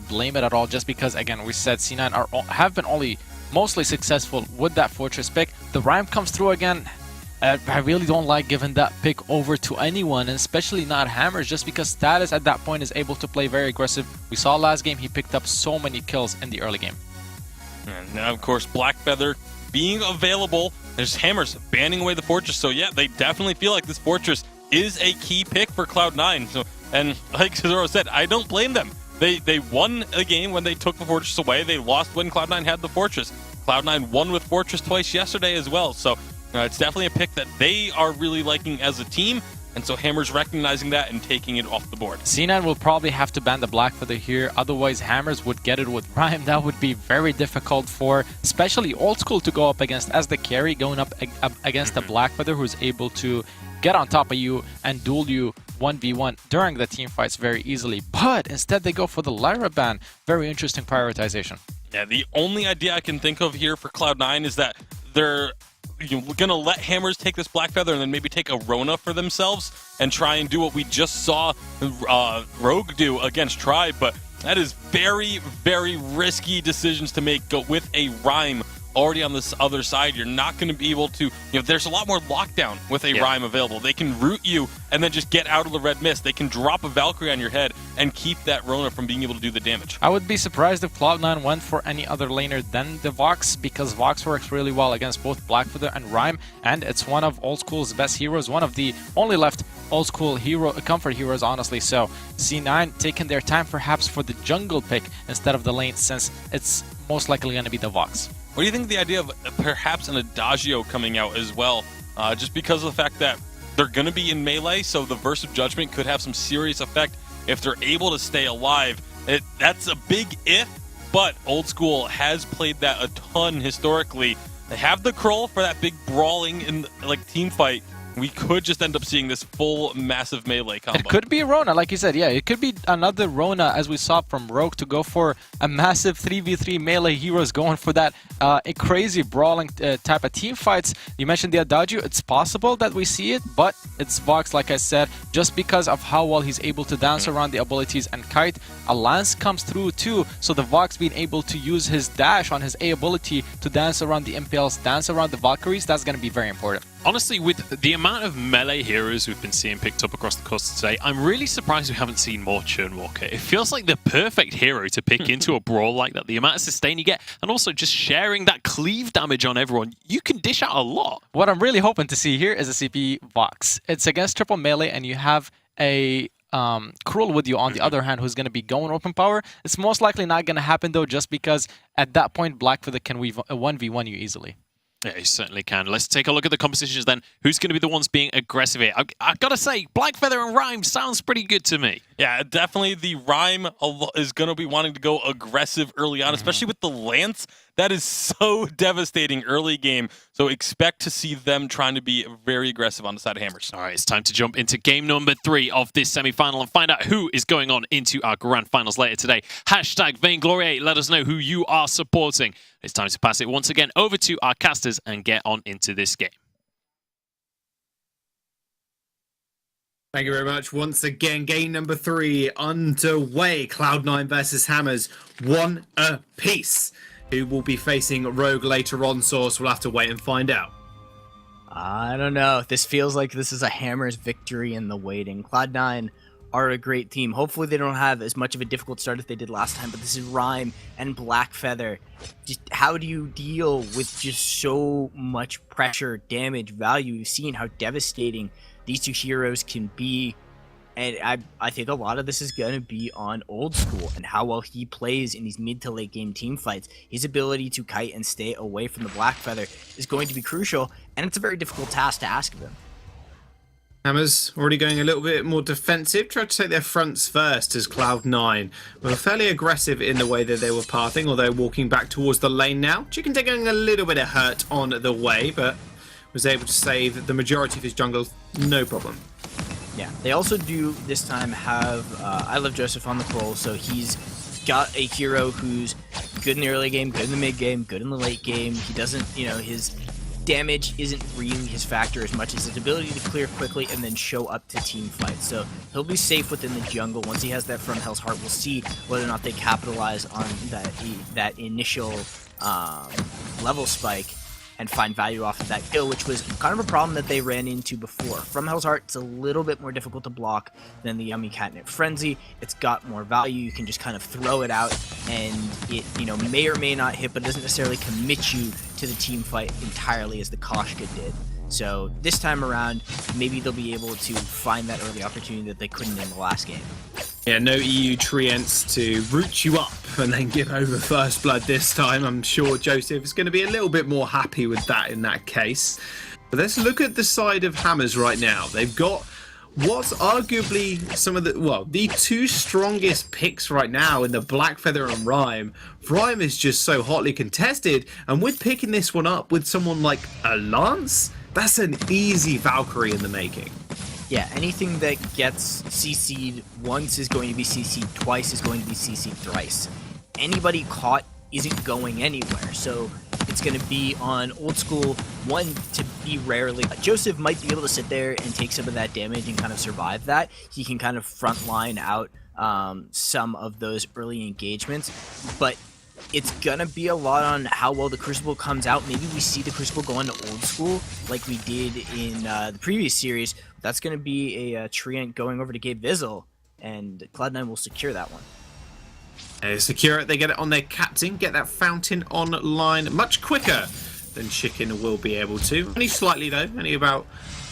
blame it at all, just because, again, we said C9 have been only mostly successful with that Fortress pick. The Rhyme comes through again. I really don't like giving that pick over to anyone, and especially not Hammers, just because Status at that point is able to play very aggressive. We saw last game he picked up so many kills in the early game. And now, of course, Black Feather being available. There's Hammers banning away the Fortress. So yeah, they definitely feel like this Fortress is a key pick for Cloud9. So, and like Cesaro said, I don't blame them They won a game when they took the Fortress away. They lost when Cloud9 had the Fortress. Cloud9 won with Fortress twice yesterday as well. So it's definitely a pick that they are really liking as a team. And so Hammer's recognizing that and taking it off the board. C9 will probably have to ban the Blackfeather here, otherwise Hammers would get it with Rhyme. That would be very difficult for especially Old School to go up against as the carry, going up against the Blackfeather who's able to get on top of you and duel you 1v1 during the team fights very easily. But instead they go for the Lyra ban. Very interesting prioritization. Yeah, the only idea I can think of here for Cloud9 is that they're going to let Hammers take this Blackfeather and then maybe take a Rona for themselves and try and do what we just saw Rogue do against Tribe. But that is very, very risky decisions to make with a Rhyme already on this other side. You're not going to be able to, there's a lot more lockdown with a Rhyme available. They can root you and then just get out of the red mist. They can drop a Valkyrie on your head and keep that Rona from being able to do the damage. I would be surprised if Cloud9 went for any other laner than the Vox, because Vox works really well against both Blackfeather and Rhyme, and it's one of Old School's best heroes, one of the only left Old School comfort heroes, honestly. So C9 taking their time perhaps for the jungle pick instead of the lane, since it's most likely going to be the Vox. What do you think of the idea of perhaps an Adagio coming out as well? Just because of the fact that they're going to be in melee, so the Verse of Judgment could have some serious effect if they're able to stay alive. That's a big if, but Old School has played that a ton historically. They have the Krull for that big brawling in team fight. We could just end up seeing this full massive melee combo. It could be Rona, like you said. Yeah, it could be another Rona, as we saw from Rogue, to go for a massive 3v3 melee heroes, going for that a crazy brawling type of team fights. You mentioned the Adagio. It's possible that we see it, but it's Vox, like I said, just because of how well he's able to dance around the abilities and kite. A Lance comes through too, so the Vox being able to use his dash on his A ability to dance around the Impales, dance around the Valkyries, that's going to be very important. Honestly, with the amount of melee heroes we've been seeing picked up across the course today, I'm really surprised we haven't seen more Churnwalker. It feels like the perfect hero to pick into a brawl like that. The amount of sustain you get, and also just sharing that cleave damage on everyone, you can dish out a lot. What I'm really hoping to see here is a CP Vox. It's against triple melee, and you have a Krull with you on the other hand, who's going to be going open power. It's most likely not going to happen though, just because at that point Blackfeather can 1v1 you easily. Yeah, he certainly can. Let's take a look at the compositions then. Who's going to be the ones being aggressive here? I've got to say, Blackfeather and Rhyme sounds pretty good to me. Yeah, definitely the Rhyme is going to be wanting to go aggressive early on, especially with the Lance. That is so devastating early game. So expect to see them trying to be very aggressive on the side of Hammers. All right, it's time to jump into game number 3 of this semi-final and find out who is going on into our grand finals later today. Hashtag Vainglory8. Let us know who you are supporting. It's time to pass it once again over to our casters and get on into this game. Thank you very much. Once again, game number 3 underway. Cloud9 versus Hammers, 1 apiece. Who will be facing Rogue later on, Source? We'll have to wait and find out. I don't know. This feels like this is a Hammers victory in the waiting. Cloud9 are a great team. Hopefully they don't have as much of a difficult start as they did last time, but this is Rhyme and Blackfeather. Just how do you deal with just so much pressure, damage, value? You've seen how devastating these two heroes can be. And I think a lot of this is going to be on Old School and how well he plays in these mid to late game team fights. His ability to kite and stay away from the Blackfeather is going to be crucial, and it's a very difficult task to ask of him. Hammers already going a little bit more defensive, tried to take their fronts first as Cloud9 were fairly aggressive in the way that they were pathing, although walking back towards the lane now. Chicken taking a little bit of hurt on the way, but was able to save the majority of his jungle, no problem. Yeah, they also do this time have I Love Joseph on the Krull, so he's got a hero who's good in the early game, good in the mid game, good in the late game. He doesn't, his damage isn't really his factor as much as his ability to clear quickly and then show up to team fights. So he'll be safe within the jungle. Once he has that from Hell's Heart, we'll see whether or not they capitalize on that initial level spike and find value off of that kill, which was kind of a problem that they ran into before. From Hell's Heart, it's a little bit more difficult to block than the Yummy Catnip Frenzy. It's got more value. You can just kind of throw it out, and it may or may not hit, but it doesn't necessarily commit you to the team fight entirely as the Koshka did. So this time around, maybe they'll be able to find that early opportunity that they couldn't in the last game. Yeah, no EU treants to root you up and then give over first blood this time. I'm sure Joseph is going to be a little bit more happy with that in that case. But let's look at the side of Hammers right now. They've got what's arguably some of the two strongest picks right now in the Blackfeather and Rhyme. Rhyme is just so hotly contested, and with picking this one up with someone like a Lance, that's an easy Valkyrie in the making. Yeah, anything that gets CC'd once is going to be CC'd twice, is going to be CC'd thrice. Anybody caught isn't going anywhere, so it's going to be on Old School, one, to be rarely. Joseph might be able to sit there and take some of that damage and kind of survive that. He can kind of frontline out some of those early engagements, but it's going to be a lot on how well the Crucible comes out. Maybe we see the Crucible go into Old School like we did in the previous series. That's going to be a treant going over to Gabe Vizzle, and Cloud9 will secure that one. They secure it, they get it on their captain, get that fountain online much quicker than Chicken will be able to. Only slightly though, only about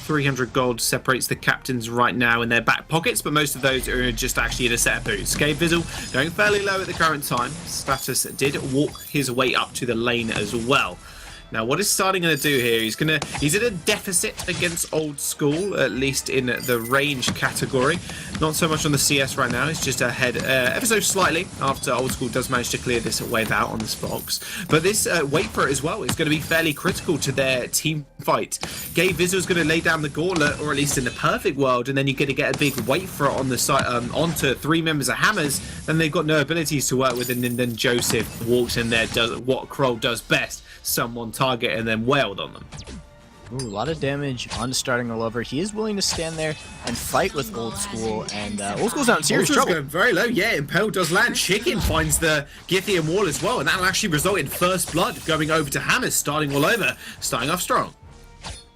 300 gold separates the captains right now in their back pockets, but most of those are just actually at a set of boots. Gabe Vizzle going fairly low at the current time. Status did walk his way up to the lane as well. Now, what is starting to do here? He's at a deficit against Old School, at least in the range category. Not so much on the CS right now. He's just ahead ever so slightly after Old School does manage to clear this wave out on this box. But this wait for it as well is going to be fairly critical to their team fight. Gabe Vizzle's going to lay down the gauntlet, or at least in the perfect world, and then you're going to get a big wait for it on the side onto 3 members of Hammers. Then they've got no abilities to work with, and then Joseph walks in there, does what Kroll does best. Someone target and then wailed on them. Ooh, a lot of damage on starting all over. He is willing to stand there and fight with Old School, and Old School's out in serious trouble. Going very low. Yeah, Impale does land. Chicken finds the Githian wall as well, and that'll actually result in first blood going over to Hammers, starting all over, starting off strong.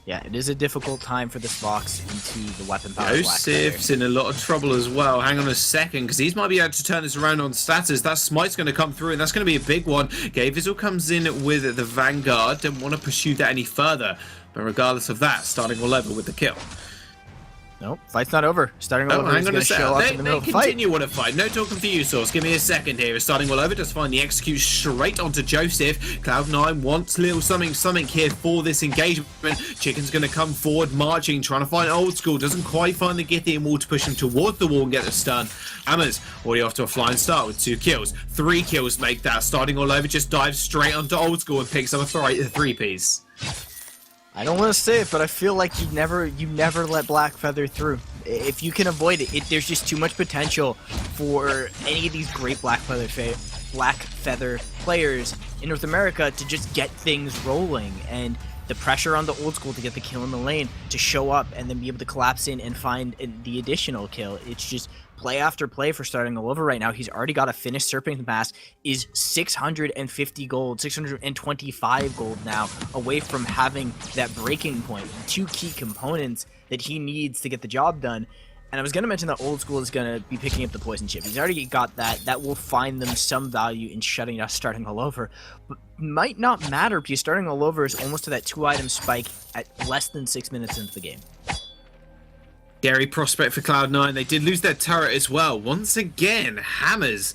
Yeah, it is a difficult time for this Fox into the weapon power. Joseph's in a lot of trouble as well. Hang on a second, because he's might be able to turn this around on status. That smite's going to come through, and that's going to be a big one. Gabe Vizzle comes in with the Vanguard. Don't want to pursue that any further. But regardless of that, starting all over with the kill. Nope, fight's not over. Starting all over is going to show up in the middle of the fight. Continue on a fight. No talking for you, Source. Give me a second here. Starting all over, just find the execute straight onto Joseph. Cloud9 wants little something here for this engagement. Chicken's going to come forward, marching, trying to find Old School. Doesn't quite find the Githian wall to push him towards the wall and get the stun. Hammers already off to a flying start with 2 kills. 3 kills make that. Starting all over, just dives straight onto Old School and picks up a 3-piece. I don't want to say it, but I feel like you never let Blackfeather through. If you can avoid it, there's just too much potential for any of these great Blackfeather players in North America to just get things rolling, and the pressure on the Old School to get the kill in the lane, to show up and then be able to collapse in and find the additional kill. It's just play after play for starting all over right now. He's already got a finished Serpent Mask, is 650 gold, 625 gold now, away from having that breaking point. 2 key components that he needs to get the job done. And I was going to mention that Old School is going to be picking up the poison chip. He's already got that. That will find them some value in shutting us starting all over. But might not matter, because starting all over is almost to that 2-item spike at less than 6 minutes into the game. Scary prospect for Cloud9. They did lose their turret as well. Once again, Hammers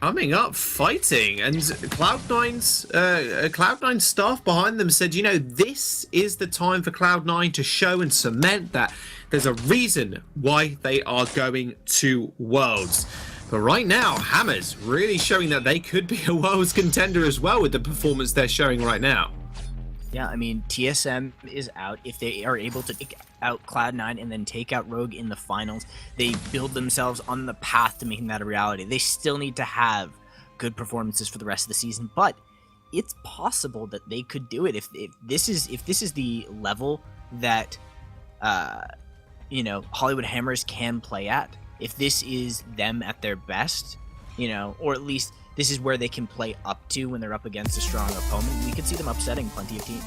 coming up fighting, and Cloud9's staff behind them said, you know, this is the time for Cloud9 to show and cement that there's a reason why they are going to Worlds. But right now, Hammers really showing that they could be a Worlds contender as well with the performance they're showing right now. Yeah, I mean, TSM is out. If they are able to take out Cloud9 and then take out Rogue in the finals, they build themselves on the path to making that a reality. They still need to have good performances for the rest of the season, but it's possible that they could do it if this is the level that you know, Hollywood Hammers can play at. If this is them at their best, you know, or at least this is where they can play up to when they're up against a strong opponent, we could see them upsetting plenty of teams.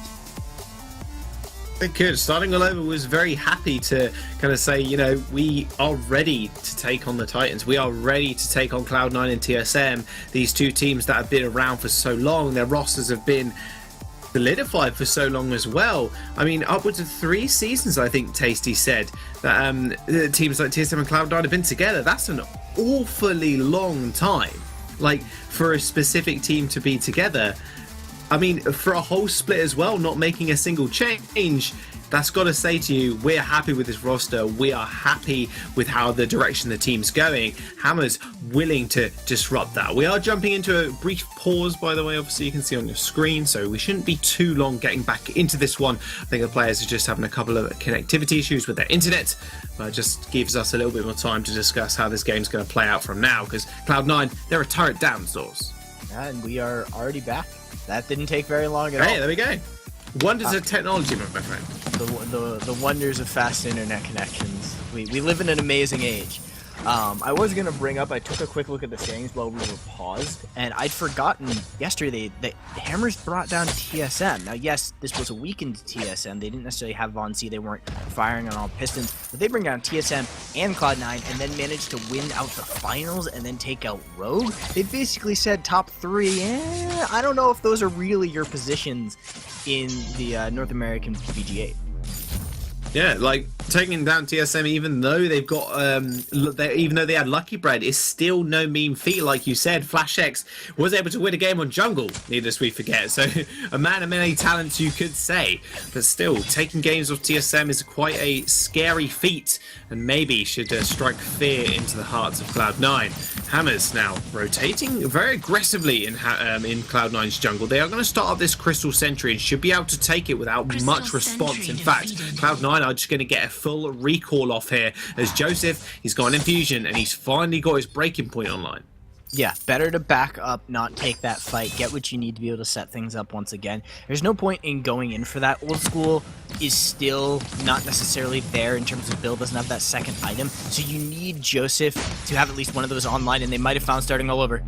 They could. Starting all over was very happy to kind of say, you know, we are ready to take on the Titans. We are ready to take on Cloud9 and TSM. These two teams that have been around for so long, their rosters have been solidified for so long as well. I mean, upwards of 3 seasons, I think Tasty said, that teams like TSM and Cloud9 have been together. That's an awfully long time. Like, for a specific team to be together. I mean, for a whole split as well, not making a single change, that's got to say to you, we're happy with this roster. We are happy with how the direction the team's going. Hammer's willing to disrupt that. We are jumping into a brief pause, by the way, obviously you can see on your screen, so we shouldn't be too long getting back into this one. I think the players are just having a couple of connectivity issues with their internet, but it just gives us a little bit more time to discuss how this game's going to play out from now, because Cloud9, they're a turret down source. And we are already back. That didn't take very long at all. Hey, there we go. Wonders of technology, my friend. The wonders of fast internet connections. We live in an amazing age. I was going to bring up, I took a quick look at the settings while we were paused, and I'd forgotten yesterday that Hammers brought down TSM. Now, yes, this was a weakened TSM. They didn't necessarily have Von C. They weren't firing on all pistons, but they bring down TSM and Cloud9 and then managed to win out the finals and then take out Rogue. They basically said top 3. I don't know if those are really your positions in the North American PGA. Yeah, like taking down TSM, even though they've got, even though they had Lucky Bread, is still no mean feat. Like you said, FlashX was able to win a game on jungle, needless we forget. So a man of many talents, you could say, but still taking games off TSM is quite a scary feat, and maybe should strike fear into the hearts of Cloud9. Hammers now rotating very aggressively in Cloud9's jungle. They are going to start up this Crystal Sentry and should be able to take it without much response. In fact, Cloud9 are just going to get a full recall off here as Joseph, he's got an infusion and he's finally got his breaking point online. Yeah, better to back up, not take that fight, get what you need to be able to set things up once again. There's no point in going in for that. Old School is still not necessarily there in terms of build, doesn't have that second item, so you need Joseph to have at least one of those online, and they might have found starting all over.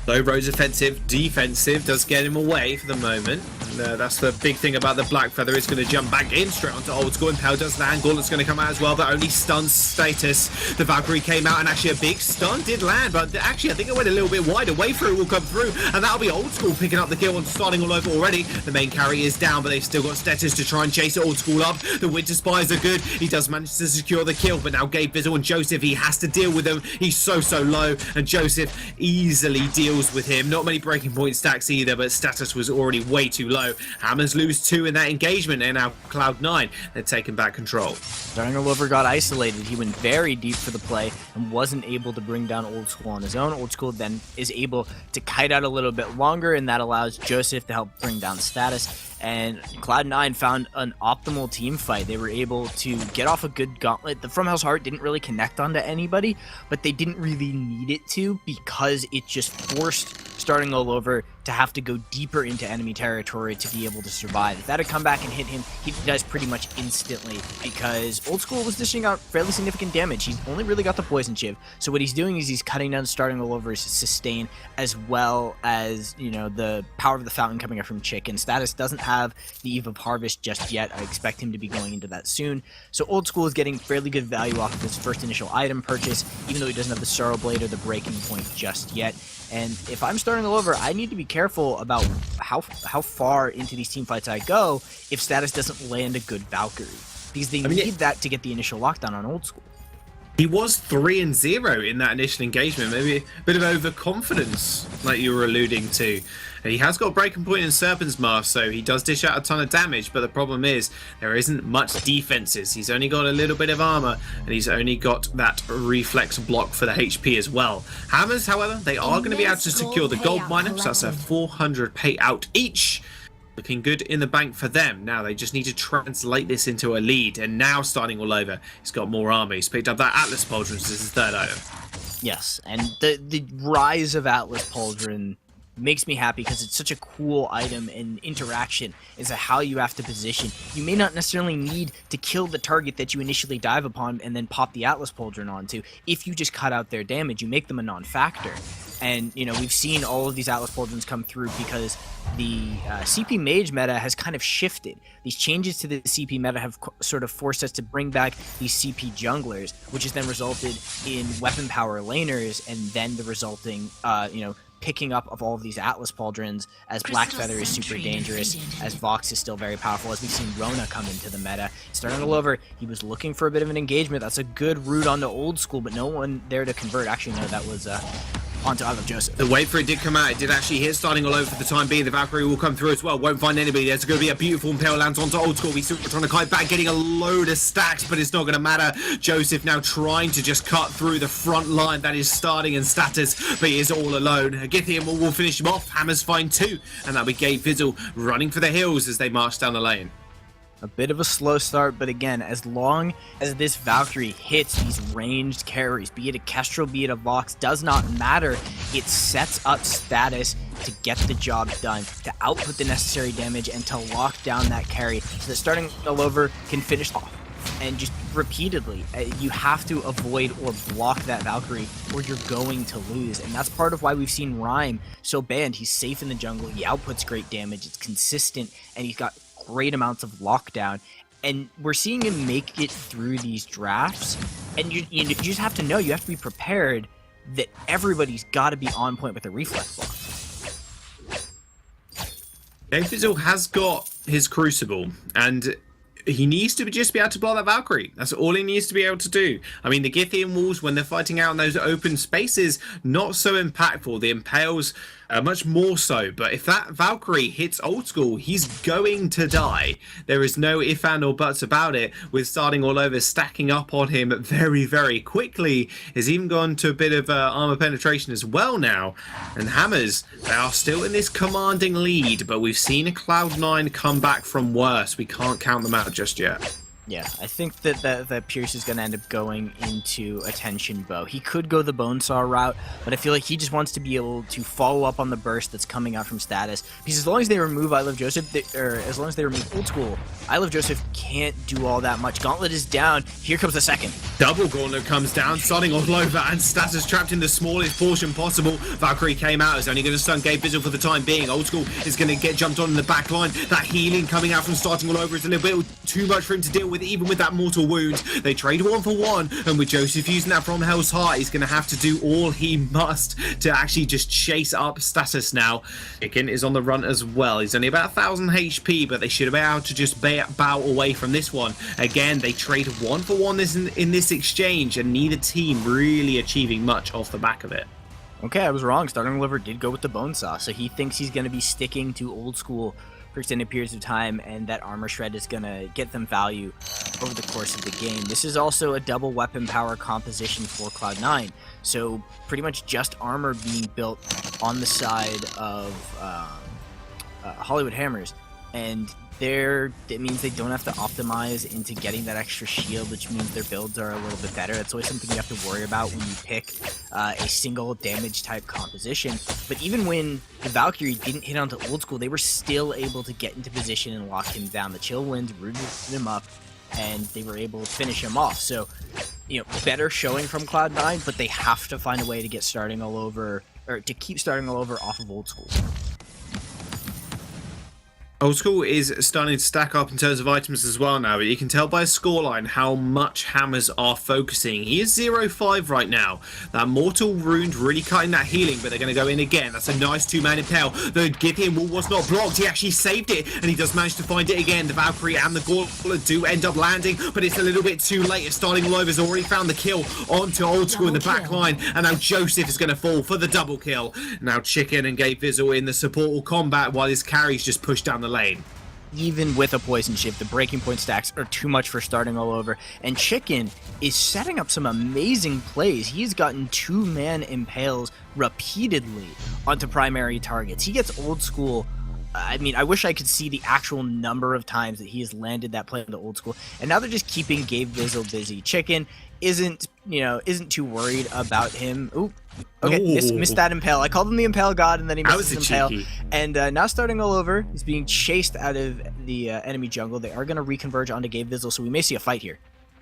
Low Rose offensive, defensive, does get him away for the moment. And that's the big thing about the Black Feather. Is going to jump back in straight onto Old School. Impale does land. Gauntlet's going to come out as well, but only stun status. The Valkyrie came out and actually a big stun did land, but actually I think it went a little bit wide. A way through will come through, and that'll be Old School picking up the kill and starting all over already. The main carry is down, but they've still got status to try and chase Old School up. The Winter Spies are good. He does manage to secure the kill, but now Gabe Bizzle and Joseph, he has to deal with them. He's so low, and Joseph easily deals with him. Not many breaking point stacks either, but status was already way too low. Hammers lose 2 in that engagement, and now Cloud9, they're taking back control. Starting all over got isolated. He went very deep for the play and wasn't able to bring down Old School on his own. Old School then is able to kite out a little bit longer, and that allows Joseph to help bring down status. And Cloud9 found an optimal team fight. They were able to get off a good gauntlet. The From Hell's Heart didn't really connect onto anybody, but they didn't really need it to, because it just forced starting all over to have to go deeper into enemy territory to be able to survive. If that had come back and hit him, he dies pretty much instantly, because Old School was dishing out fairly significant damage. He's only really got the Poison Shiv, so what he's doing is he's cutting down starting all over's sustain, as well as, you know, the power of the fountain coming up from Chicken. Status doesn't have the Eve of Harvest just yet. I expect him to be going into that soon. So Old School is getting fairly good value off of his first initial item purchase, even though he doesn't have the Sorrow Blade or the Breaking Point just yet. And if I'm starting all over, I need to be careful about how far into these team fights I go if Status doesn't land a good Valkyrie, because they need that to get the initial lockdown on Old School. He was 3-0 in that initial engagement. Maybe a bit of overconfidence, like you were alluding to. He has got Breaking Point and Serpent's Mask, so he does dish out a ton of damage, but the problem is there isn't much defenses. He's only got a little bit of armor, and he's only got that reflex block for the HP as well. Hammers, however, they are going to be able to secure the gold miner, so that's a 400 payout each. Looking good in the bank for them. Now they just need to translate this into a lead, and now starting all over, he's got more armor. He's picked up that Atlas Pauldron as his third item. Yes, and the rise of Atlas Pauldron makes me happy, because it's such a cool item and interaction as to how you have to position. You may not necessarily need to kill the target that you initially dive upon and then pop the Atlas Pauldron onto. If you just cut out their damage, you make them a non-factor. And, you know, we've seen all of these Atlas Pauldrons come through because the CP Mage meta has kind of shifted. These changes to the CP meta have sort of forced us to bring back these CP junglers, which has then resulted in weapon power laners, and then the resulting, picking up of all of these Atlas Pauldrons, as Blackfeather is super dangerous, as Vox is still very powerful, as we've seen Rona come into the meta. Starting all over, he was looking for a bit of an engagement. That's a good route onto Old School, but no one there to convert. Actually, no, that was onto I Love Joseph. The wait for it did come out. It did actually hit, starting all over for the time being. The Valkyrie will come through as well. Won't find anybody. There's going to be a beautiful Impale lands onto Old School. He's still trying to kite back, getting a load of stacks, but it's not going to matter. Joseph now trying to just cut through the front line that is starting in Status, but he is all alone. Githian will finish him off. Hammers find 2, and that'll be Gabe Vizzle running for the hills as they march down the lane. A bit of a slow start, but again, as long as this Valkyrie hits these ranged carries, be it a Kestrel, be it a Vox, does not matter. It sets up Status to get the job done, to output the necessary damage, and to lock down that carry, so that starting all over can finish off. And just repeatedly, you have to avoid or block that Valkyrie, or you're going to lose. And that's part of why we've seen Rhyme so banned. He's safe in the jungle, he outputs great damage, it's consistent, and he's got great amounts of lockdown, and we're seeing him make it through these drafts. And you just have to know, you have to be prepared that everybody's got to be on point with a reflex block. Gabe Vizzle has got his Crucible, and he needs to just be able to block that Valkyrie. That's all he needs to be able to do. I mean, the Githian walls, when they're fighting out in those open spaces, not so impactful. The Impales much more so, but if that Valkyrie hits Old School, he's going to die. There is no if and or buts about it, with starting all over, stacking up on him very, very quickly. He's even gone to a bit of armor penetration as well now. And Hammers, they are still in this commanding lead, but we've seen a Cloud9 come back from worse. We can't count them out just yet. Yeah, I think that Pierce is going to end up going into a tension bow. He could go the Bonesaw route, but I feel like he just wants to be able to follow up on the burst that's coming out from Status. Because as long as they remove I Love Joseph, or as long as they remove Old School, I Love Joseph can't do all that much. Gauntlet is down. Here comes the second. Double Gauntlet comes down, starting all over, and Status trapped in the smallest portion possible. Valkyrie came out, is only going to stun Gabe Vizzle for the time being. Old School is going to get jumped on in the back line. That healing coming out from starting all over is a little bit too much for him to deal with, even with that mortal wound. They trade 1 for 1, and with Joseph using that from Hell's Heart, he's going to have to do all he must to actually just chase up Status now. Chicken is on the run as well. He's only about 1,000 HP, but they should have been able to just bow away from this one. Again, they trade 1 for 1 in this exchange, and neither team really achieving much off the back of it. Okay, I was wrong. Starting Liver did go with the Bonesaw, so he thinks he's going to be sticking to Old School for extended periods of time, and that Armor Shred is going to get them value over the course of the game. This is also a double weapon power composition for Cloud9, so pretty much just armor being built on the side of Hollywood Hammers, and it means they don't have to optimize into getting that extra shield, which means their builds are a little bit better. That's always something you have to worry about when you pick a single damage type composition. But even when the Valkyrie didn't hit onto Old School, they were still able to get into position and lock him down. The Chill Winds rooted him up, and they were able to finish him off. So, better showing from Cloud9, but they have to find a way to get starting all over, or to keep starting all over off of Old School. Old School is starting to stack up in terms of items as well now, but you can tell by his scoreline how much Hammers are focusing. He is 0-5 right now. That Mortal Wound really cutting that healing, but they're going to go in again. That's a nice 2-man impale. The Githian wall was not blocked. He actually saved it, and he does manage to find it again. The Valkyrie and the Gauntlet do end up landing, but it's a little bit too late. Starting all over has already found the kill onto Old School in the back line, and now Joseph is going to fall for the double kill. Now Chicken and Gabe Vizzle in the support combat while his carries just push down the lane. Even with a poison shift, the breaking point stacks are too much for starting all over, and Chicken is setting up some amazing plays. He's gotten 2-man impales repeatedly onto primary targets. He gets Old School. I mean, I wish I could see the actual number of times that he has landed that play into Old School, and now they're just keeping Gabe Vizzle busy. Chicken isn't too worried about him. Ooh. Okay, missed that impale. I called him the impale god, and then he missed his impale. Cheeky. And now starting all over, he's being chased out of the enemy jungle. They are going to reconverge onto Gabe Vizzle, so we may see a fight here.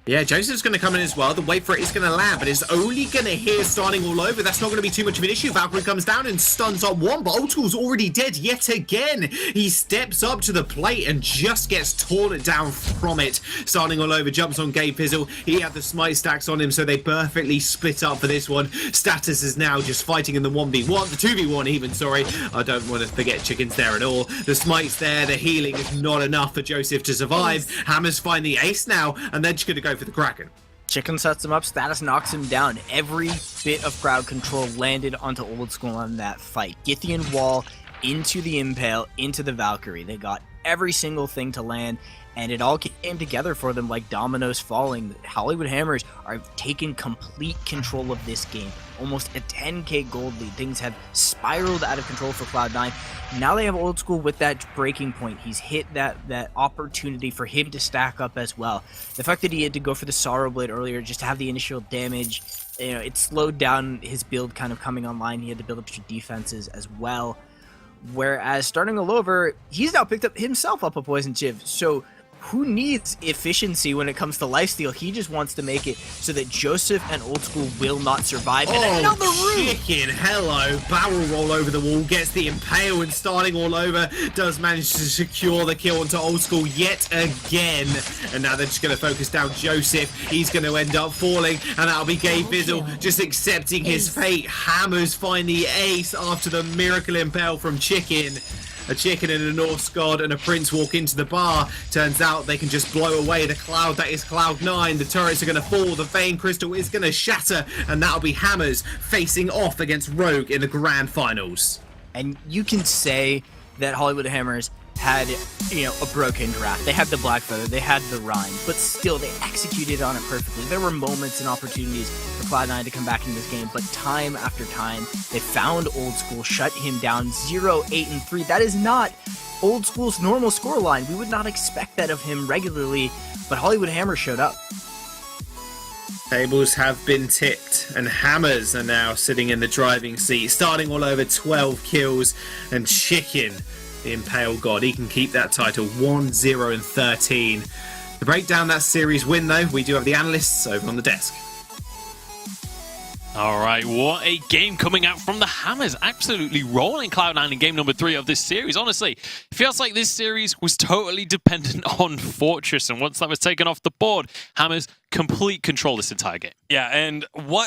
Yeah, Joseph's going to come in as well. The wait for it is going to land, but it's only going to hear starting all over. That's not going to be too much of an issue. Valkyrie comes down and stuns on one, but Old School's already dead yet again. He steps up to the plate and just gets torn down from it. Starting all over, jumps on Gabe Fizzle. He had the smite stacks on him, so they perfectly split up for this one. Status is now just fighting in the 1v1, the 2v1 even, sorry. I don't want to forget Chicken's there at all. The smite's there, the healing is not enough for Joseph to survive. Hammers find the ace now, and they're just going to go for the Kraken. Chicken sets him up, Status knocks him down. Every bit of crowd control landed onto Old School on that fight. Githian wall into the Impale, into the Valkyrie. They got every single thing to land, and it all came together for them like dominoes falling. Hollywood Hammers are taking complete control of this game. Almost a 10k gold lead. Things have spiraled out of control for Cloud9. Now they have Old School with that breaking point. He's hit that opportunity for him to stack up as well. The fact that he had to go for the Sorrow Blade earlier just to have the initial damage, you know, it slowed down his build kind of coming online. He had to build up extra defenses as well. Whereas starting all over, he's now picked up himself up a Poison Chiv. So who needs efficiency when it comes to lifesteal? He just wants to make it so that Joseph and Old School will not survive. And another root! Chicken, hello. Barrel roll over the wall, gets the Impale and starting all over. Does manage to secure the kill onto Old School yet again. And now they're just going to focus down Joseph. He's going to end up falling. And that'll be Gabe Fizzle just accepting his fate. Hammers find the ace after the miracle Impale from Chicken. A chicken and a Norse god and a prince walk into the bar. Turns out they can just blow away the cloud that is Cloud9. The turrets are going to fall. The Vein Crystal is going to shatter. And that'll be Hammers facing off against Rogue in the grand finals. And you can say that Hollywood Hammers had, you know, a broken draft. They had the Black Feather, they had the Rhyme, but still they executed on it perfectly. There were moments and opportunities for Cloud9 to come back into this game, but time after time, they found Old School, shut him down 0-8-3. That is not Old School's normal scoreline. We would not expect that of him regularly, but Hollywood Hammers showed up. Tables have been tipped, and Hammers are now sitting in the driving seat, starting all over 12 kills, and Chicken, the Impale God, he can keep that title 1-0-13. To break down that series win, though, we do have the analysts over on the desk. All right, what a game coming out from the Hammers. Absolutely rolling Cloud9 in game number 3 of this series. Honestly, it feels like this series was totally dependent on Fortress, and once that was taken off the board, Hammers complete control this entire game. Yeah, and what